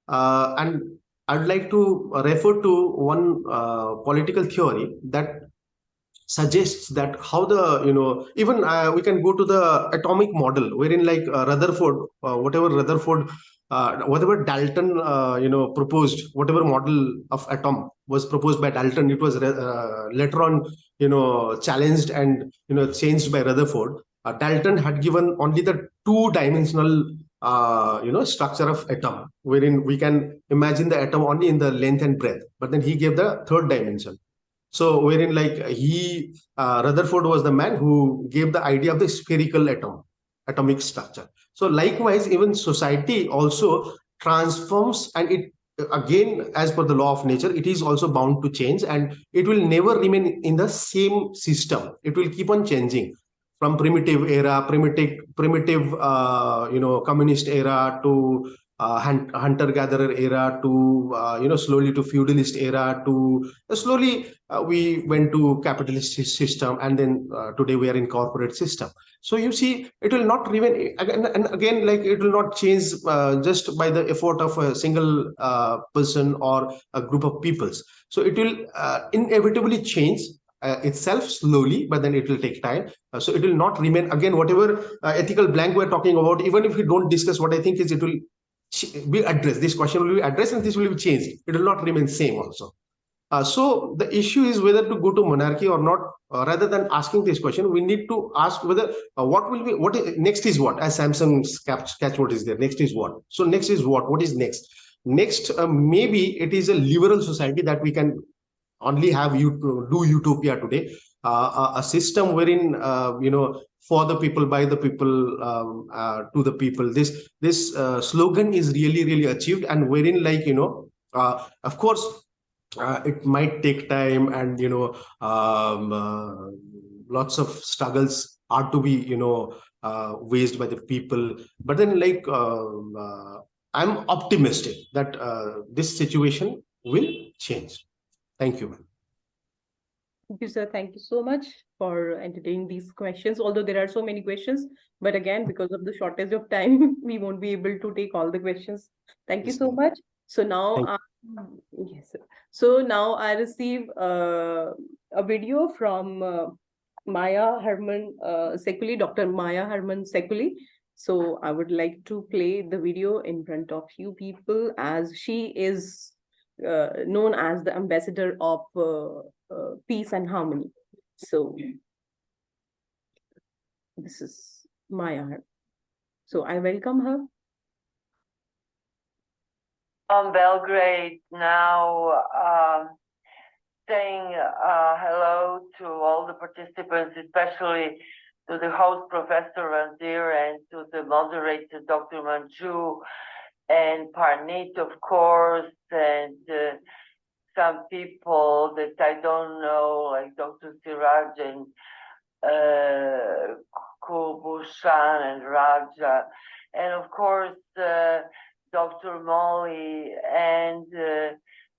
and I'd like to refer to one political theory that suggests that how the even we can go to the atomic model wherein like Rutherford, whatever Dalton proposed, whatever model of atom was proposed by Dalton, it was later on challenged and changed by Rutherford. Dalton had given only the two-dimensional structure of atom, wherein we can imagine the atom only in the length and breadth, but then he gave the third dimension. So wherein like Rutherford was the man who gave the idea of the spherical atomic structure. So likewise, even society also transforms, and it again, as per the law of nature, it is also bound to change, and it will never remain in the same system. It will keep on changing from primitive era, primitive communist era to hunter-gatherer era to slowly to feudalist era to slowly we went to capitalist system, and then today we are in corporate system. So you see, it will not remain again and again, like it will not change just by the effort of a single person or a group of peoples. So it will inevitably change itself slowly, but then it will take time. So it will not remain again whatever ethical blank we're talking about. Even if we don't discuss, what I think is it will be addressed. This question will be addressed, and this will be changed. It will not remain same also. So the issue is whether to go to monarchy or not. Rather than asking this question, we need to ask whether next is what, as Samsung's catchword is there. Next is what. So next is what? What is next? Next, maybe it is a liberal society that we can only have you do utopia today. A system wherein for the people, by the people, to the people. This slogan is really achieved, and wherein like of course it might take time, and lots of struggles are to be waged by the people. But then like I'm optimistic that this situation will change. Thank you, ma'am. Thank you, sir. Thank you so much for entertaining these questions. Although there are so many questions, but again, because of the shortage of time, we won't be able to take all the questions. Thank you Yes, so ma'am. much. So now, yes, sir. So now I receive a video from Maya Herman Sekulic, Dr. Maya Herman Sekulic. So I would like to play the video in front of you people, as she is known as the ambassador of peace and harmony. So this is Maya. So I welcome her. From Belgrade now, saying hello to all the participants, especially to the host, Professor RANDHIR, and to the moderator, Dr. MANJU, and PARNEET, of course, and some people that I don't know, like Dr. SWARAJ and BUSHAN and Raja, and of course, Dr. Molly and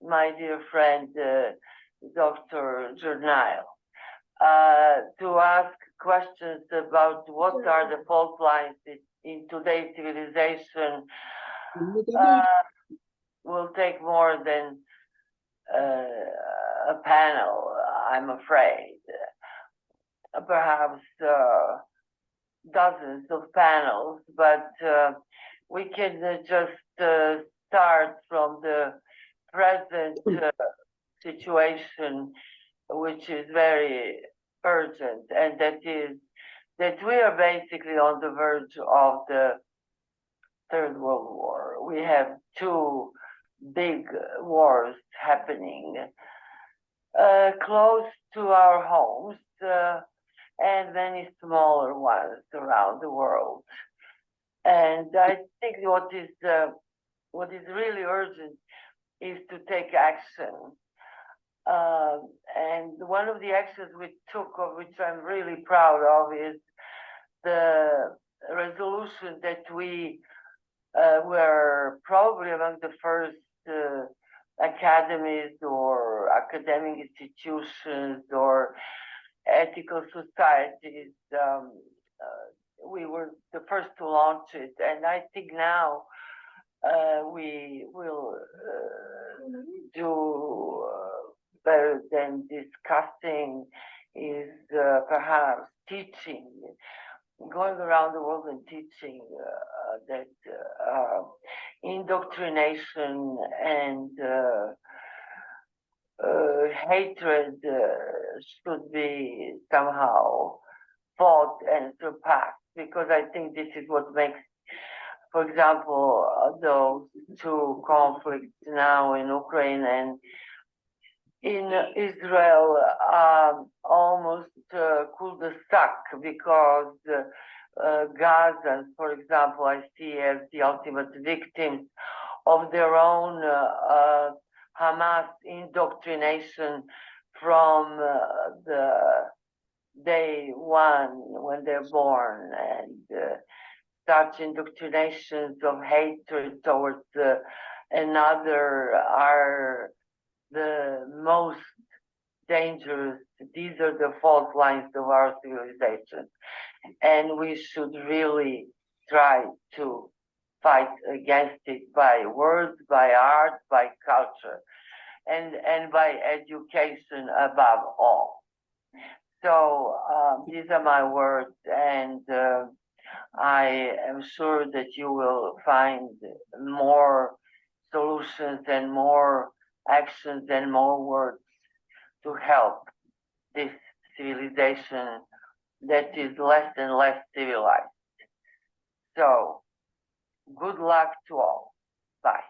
my dear friend Dr. Jernail, to ask questions about what are the fault lines in today's civilization will take more than a panel, I'm afraid. Perhaps dozens of panels, but we can just start from the present situation, which is very urgent, and that is that we are basically on the verge of the Third World War. We have two big wars happening close to our homes, and many smaller ones around the world. And I think what is really urgent is to take action. And one of the actions we took, of which I'm really proud of, is the resolution that we were probably among the first academies or academic institutions or ethical societies. We were the first to launch it, and I think now we will do better than discussing, is perhaps teaching, going around the world and teaching that indoctrination and hatred should be somehow fought and surpassed, because I think this is what makes, for example, those two conflicts now in Ukraine and in Israel almost cul-de-sac, because Gazans, for example, I see as the ultimate victims of their own Hamas indoctrination from the day one when they're born, and such indoctrinations of hatred towards another are the most dangerous. These are the fault lines of our civilization, and we should really try to fight against it by words, by art, by culture, and by education above all. So these are my words, and I am sure that you will find more solutions and more actions and more words to help this civilization that is less and less civilized. So, good luck to all. Bye.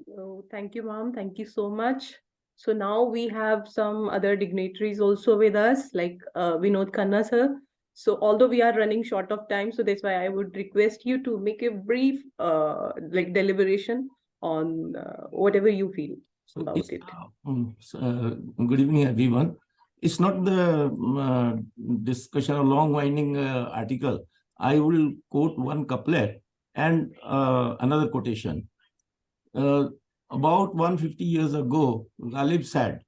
So, thank you, ma'am. Thank you so much. So now we have some other dignitaries also with us, like Vinod Khanna sir. So although we are running short of time, so that's why I would request you to make a brief deliberation on whatever you feel about it. Good evening, everyone. It's not the discussion of long-winding article. I will quote one couplet and another quotation. About 150 years ago, Ghalib said,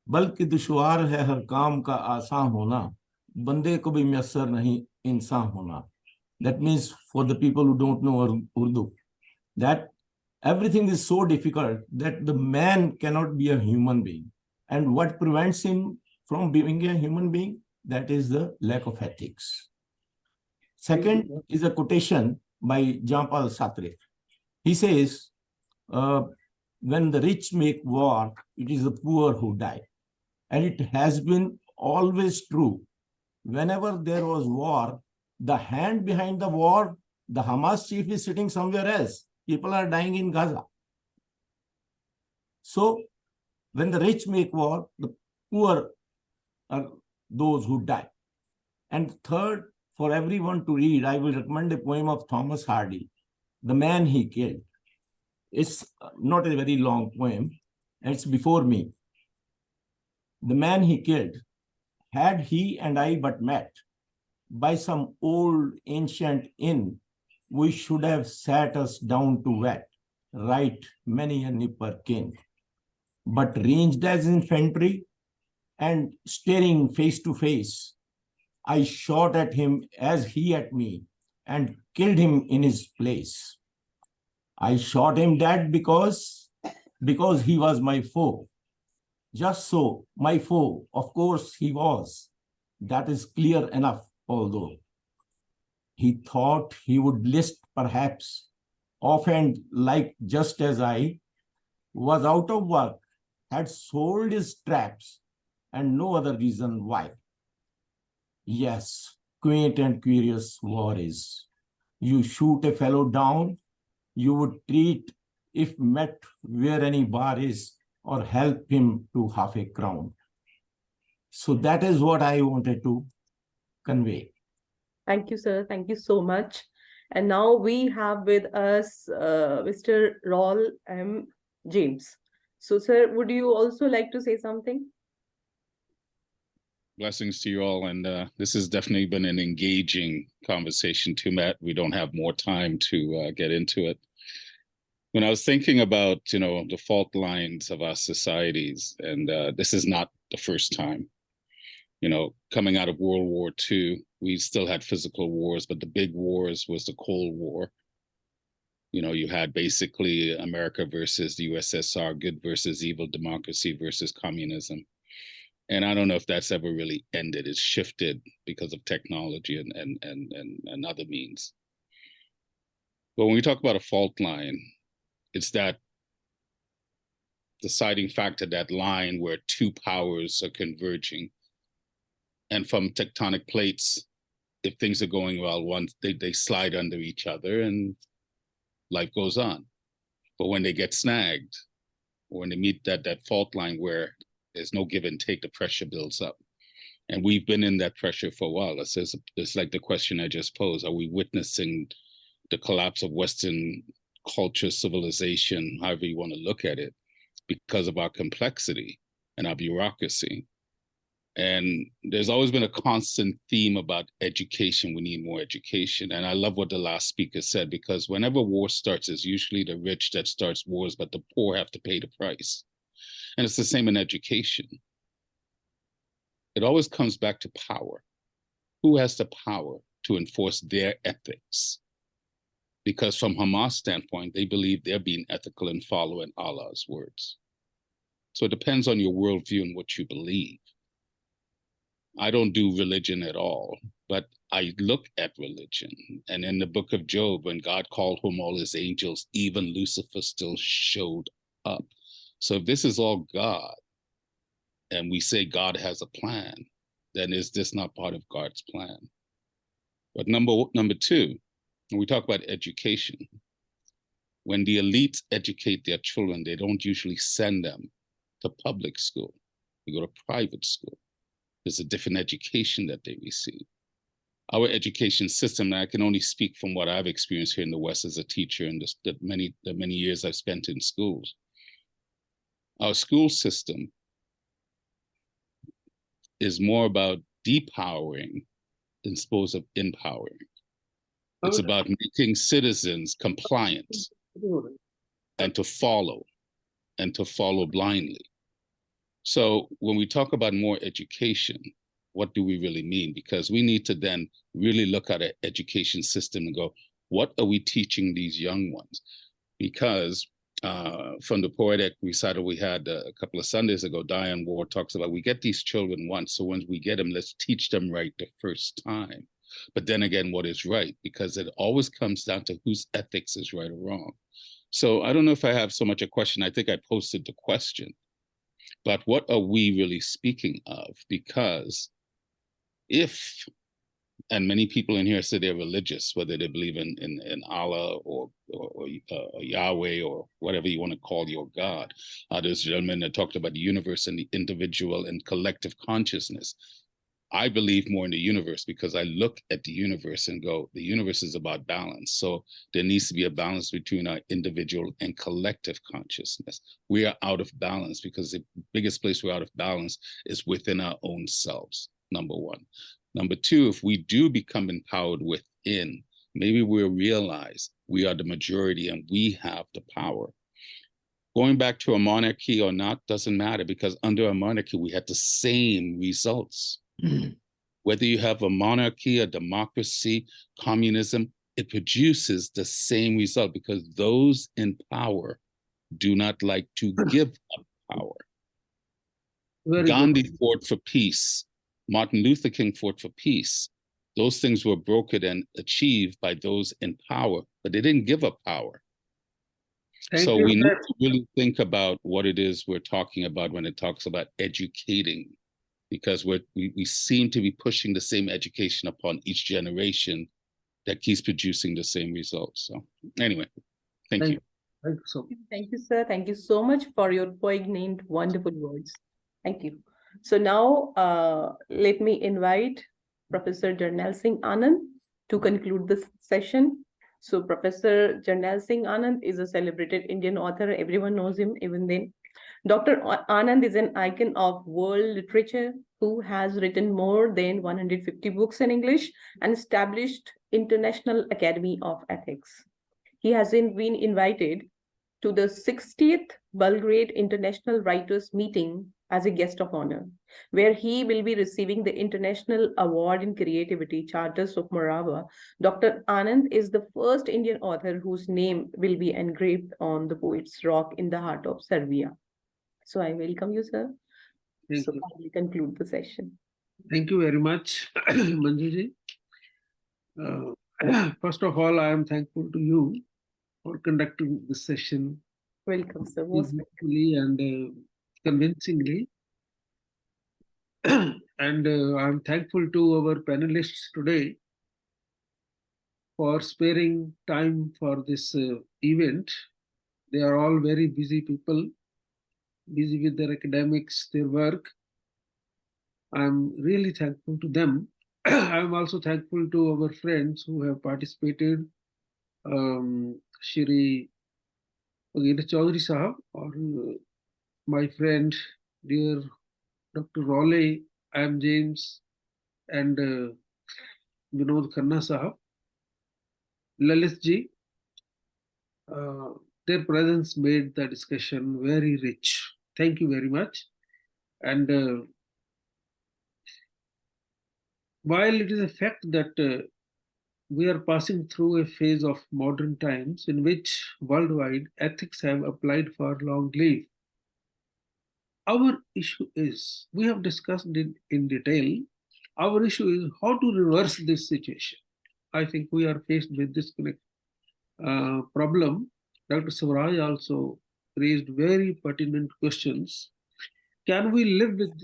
"बल्कि दुश्वार है हर काम का आसान होना, बंदे को भी मैसर नहीं इंसान होना." That means, for the people who don't know Urdu, that everything is so difficult that the man cannot be a human being. And what prevents him from being a human being? That is the lack of ethics. Second is a quotation by Jean-Paul Sartre. He says, when the rich make war, it is the poor who die. And it has been always true. Whenever there was war, the hand behind the war, the Hamas chief is sitting somewhere else. People are dying in Gaza. So, when the rich make war, the poor are those who die. And third, for everyone to read, I will recommend a poem of Thomas Hardy, The Man He Killed. It's not a very long poem, and it's before me. The man he killed, had he and I but met by some old ancient inn, we should have sat us down to wet. right many a nipper kin. But ranged as infantry and staring face to face, I shot at him as he at me and killed him in his place. I shot him dead because he was my foe. Just so, my foe, of course he was. That is clear enough, although he thought he would list perhaps, offhand, like just as I was out of work, had sold his traps, and no other reason why. Yes, quaint and curious war is. You shoot a fellow down, you would treat, if met where any bar is, or help him to half a crown. So that is what I wanted to convey. Thank you, sir. Thank you so much. And now we have with us Mr. Raul M. James. So, sir, would you also like to say something? Blessings to you all. And this has definitely been an engaging conversation too, Matt. We don't have more time to get into it. When I was thinking about, the fault lines of our societies, and this is not the first time, coming out of World War II, we still had physical wars, but the big wars was the Cold War. You had basically America versus the USSR, good versus evil, democracy versus communism. And I don't know if that's ever really ended. It's shifted because of technology and other means. But when we talk about a fault line, it's that deciding factor, that line where two powers are converging. And from tectonic plates, if things are going well, they slide under each other and life goes on. But when they get snagged, or when they meet that fault line where there's no give and take, the pressure builds up. And we've been in that pressure for a while. It's like the question I just posed. Are we witnessing the collapse of Western culture, civilization, however you want to look at it, because of our complexity and our bureaucracy? And there's always been a constant theme about education. We need more education. And I love what the last speaker said, because whenever war starts, it's usually the rich that starts wars, but the poor have to pay the price. And it's the same in education. It always comes back to power. Who has the power to enforce their ethics? Because from Hamas standpoint, they believe they're being ethical and following Allah's words. So it depends on your worldview and what you believe. I don't do religion at all, but I look at religion. And in the book of Job, when God called home all his angels, even Lucifer still showed up. So if this is all God, and we say God has a plan, then is this not part of God's plan? But number two, when we talk about education, when the elites educate their children, they don't usually send them to public school. They go to private school. There's a different education that they receive. Our education system, and I can only speak from what I've experienced here in the West as a teacher and the many years I've spent in schools. Our school system is more about depowering than supposed of empowering. It's about making citizens compliant and to follow blindly. So when we talk about more education, what do we really mean? Because we need to then really look at an education system and go, what are we teaching these young ones? Because from the poetic recital we had a couple of Sundays ago, Diane Ward talks about, we get these children once, so once we get them, let's teach them right the first time. But then again, what is right? Because it always comes down to whose ethics is right or wrong. So I don't know if I have so much a question. I think I posted the question. But what are we really speaking of? Because if, and many people in here say they're religious, whether they believe in Allah or Yahweh or whatever you want to call your God. There's gentlemen that talked about the universe and the individual and collective consciousness. I believe more in the universe because I look at the universe and go, the universe is about balance. So there needs to be a balance between our individual and collective consciousness. We are out of balance because the biggest place we're out of balance is within our own selves, number one. Number two, if we do become empowered within, maybe we'll realize we are the majority and we have the power. Going back to a monarchy or not doesn't matter, because under a monarchy, we had the same results. Whether you have a monarchy, a democracy, communism, it produces the same result because those in power do not like to give up power. Gandhi fought for peace. Martin Luther King fought for peace. Those things were brokered and achieved by those in power, but they didn't give up power. So we need to really think about what it is we're talking about when it talks about educating, because we seem to be pushing the same education upon each generation that keeps producing the same results. So anyway, thank you. Thank you so much. Thank you, sir. Thank you so much for your poignant, wonderful words. Thank you. So now let me invite Professor Jernail S Aanand to conclude this session. So Professor Jernail S Aanand is a celebrated Indian author. Everyone knows him even then. Dr. Aanand is an icon of world literature who has written more than 150 books in English and established International Academy of Ethics. He has been invited to the 60th Belgrade International Writers Meeting as a guest of honor, where he will be receiving the International Award in Creativity, Charters of Morava. Dr. Aanand is the first Indian author whose name will be engraved on the Poet's Rock in the heart of Serbia. So I welcome you, sir. Thank so you. we conclude the session. Thank you very much, Manjuji. First of all, I am thankful to you for conducting this session Welcome, sir. Most beautifully and convincingly. And I'm thankful to our panelists today for sparing time for this event. They are all very busy people, busy with their academics, their work. I'm really thankful to them. I'm also thankful to our friends who have participated. Shri Chaudhary Sahib, or my friend, dear Dr. Raleigh, M. James, and Vinod Khanna Sahib, Lalit ji. Their presence made the discussion very rich. Thank you very much. And while it is a fact that we are passing through a phase of modern times in which worldwide ethics have applied for long leave, our issue is, we have discussed it in detail, our issue is how to reverse this situation. I think we are faced with this problem. Dr. SWARAJ also raised very pertinent questions. Can we live with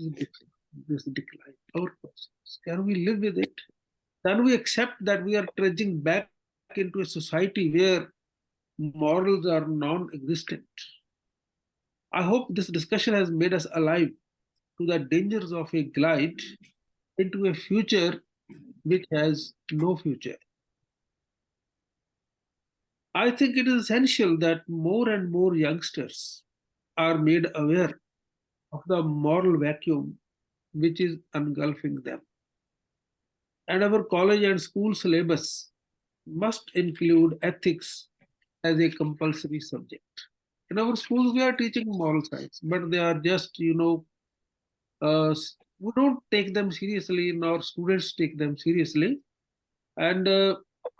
this decline? Our questions. Can we live with it? Can we accept that we are trudging back into a society where morals are non-existent? I hope this discussion has made us alive to the dangers of a glide into a future which has no future. I think it is essential that more and more youngsters are made aware of the moral vacuum which is engulfing them. And our college and school syllabus must include ethics as a compulsory subject. In our schools, we are teaching moral science, but they are just, we don't take them seriously, nor students take them seriously. And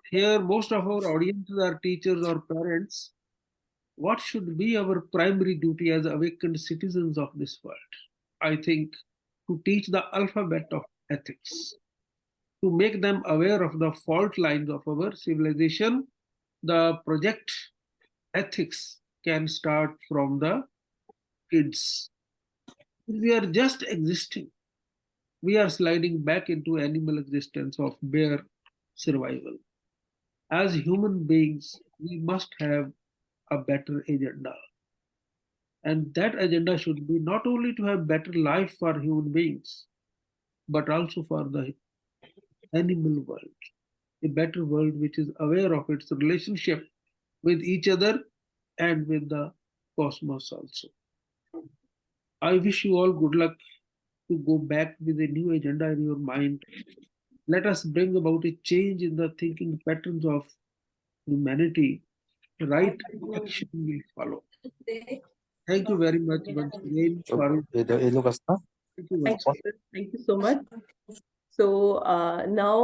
here, most of our audiences are teachers or parents. What should be our primary duty as awakened citizens of this world? I think to teach the alphabet of ethics, to make them aware of the fault lines of our civilization. The project ethics can start from the kids. We are just existing. We are sliding back into animal existence of bare survival. As human beings, we must have a better agenda. And that agenda should be not only to have better life for human beings, but also for the animal world. A better world which is aware of its relationship with each other and with the cosmos also. I wish you all good luck to go back with a new agenda in your mind, let us bring about a change in the thinking patterns of humanity. Right action will follow. Thank you very much once again, Farooq. Thank you once again. Thank you so much. So now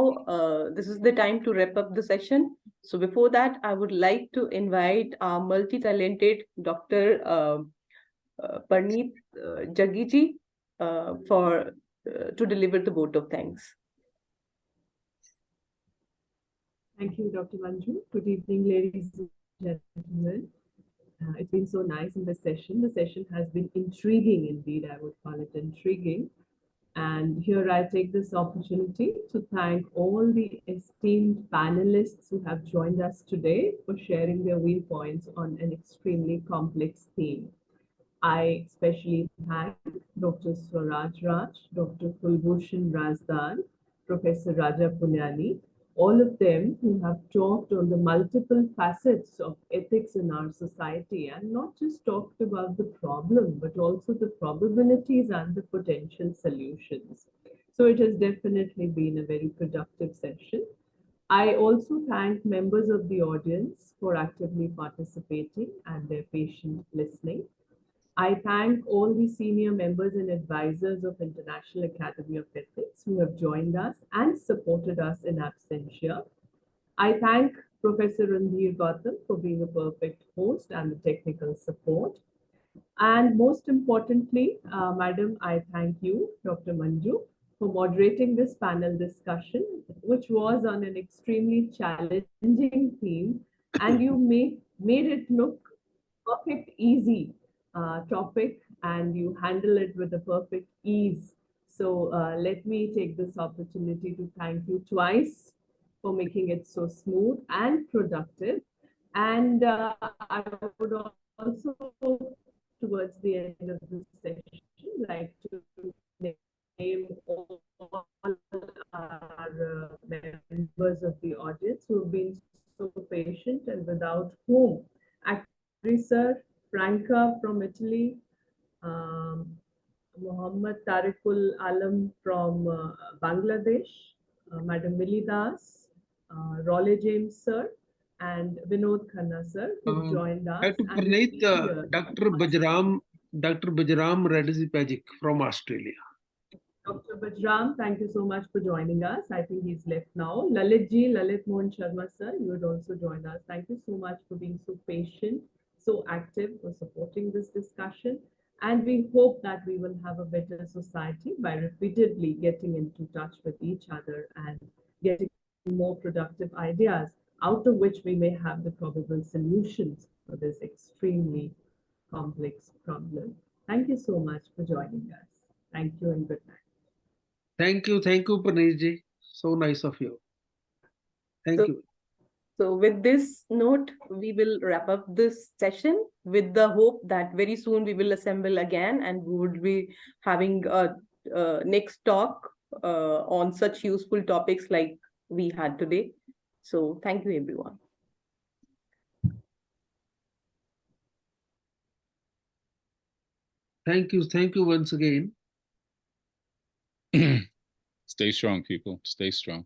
this is the time to wrap up the session. So before that, I would like to invite our multi-talented Dr. PARNEET JAGGI ji to deliver the vote of thanks. Thank you, Dr. Manju. Good evening, ladies and gentlemen. It's been so nice in this session. The session has been intriguing indeed. I would call it intriguing. And here I take this opportunity to thank all the esteemed panelists who have joined us today for sharing their viewpoints on an extremely complex theme. I especially thank Dr. SWARAJ, Dr. Kulbhushan RAZDAN, Professor Raja PUNIANI, all of them who have talked on the multiple facets of ethics in our society and not just talked about the problem, but also the probabilities and the potential solutions. So it has definitely been a very productive session. I also thank members of the audience for actively participating and their patient listening. I thank all the senior members and advisors of International Academy of Ethics who have joined us and supported us in absentia. I thank Professor RANDHIR GAUTAM for being a perfect host and the technical support. And most importantly, Madam, I thank you, Dr. Manju, for moderating this panel discussion, which was on an extremely challenging theme, and you made it look perfect, easy topic, and you handle it with a perfect ease. So let me take this opportunity to thank you twice for making it so smooth and productive. And I would also, towards the end of the session, like to name all our members of the audience who have been so patient and without whom Sir Franca from Italy, Muhammad Tariqul Alam from Bangladesh, Madam Millie Das, Raleigh James sir, and Vinod Khanna sir, who joined us. Dr. Parneet, Dr. Bajram Redzi from Australia. Dr. Bajram, thank you so much for joining us. I think he's left now. Lalit Mohan Sharma sir, you had also joined us. Thank you so much for being so patient, so active, for supporting this discussion. And we hope that we will have a better society by repeatedly getting into touch with each other and getting more productive ideas, out of which we may have the probable solutions for this extremely complex problem. Thank you so much for joining us. Thank you and good night. Thank you, Parneet ji. So nice of you. Thank you. So with this note, we will wrap up this session with the hope that very soon we will assemble again and we would be having a next talk on such useful topics like we had today. So thank you, everyone. Thank you once again. Stay strong, people. Stay strong.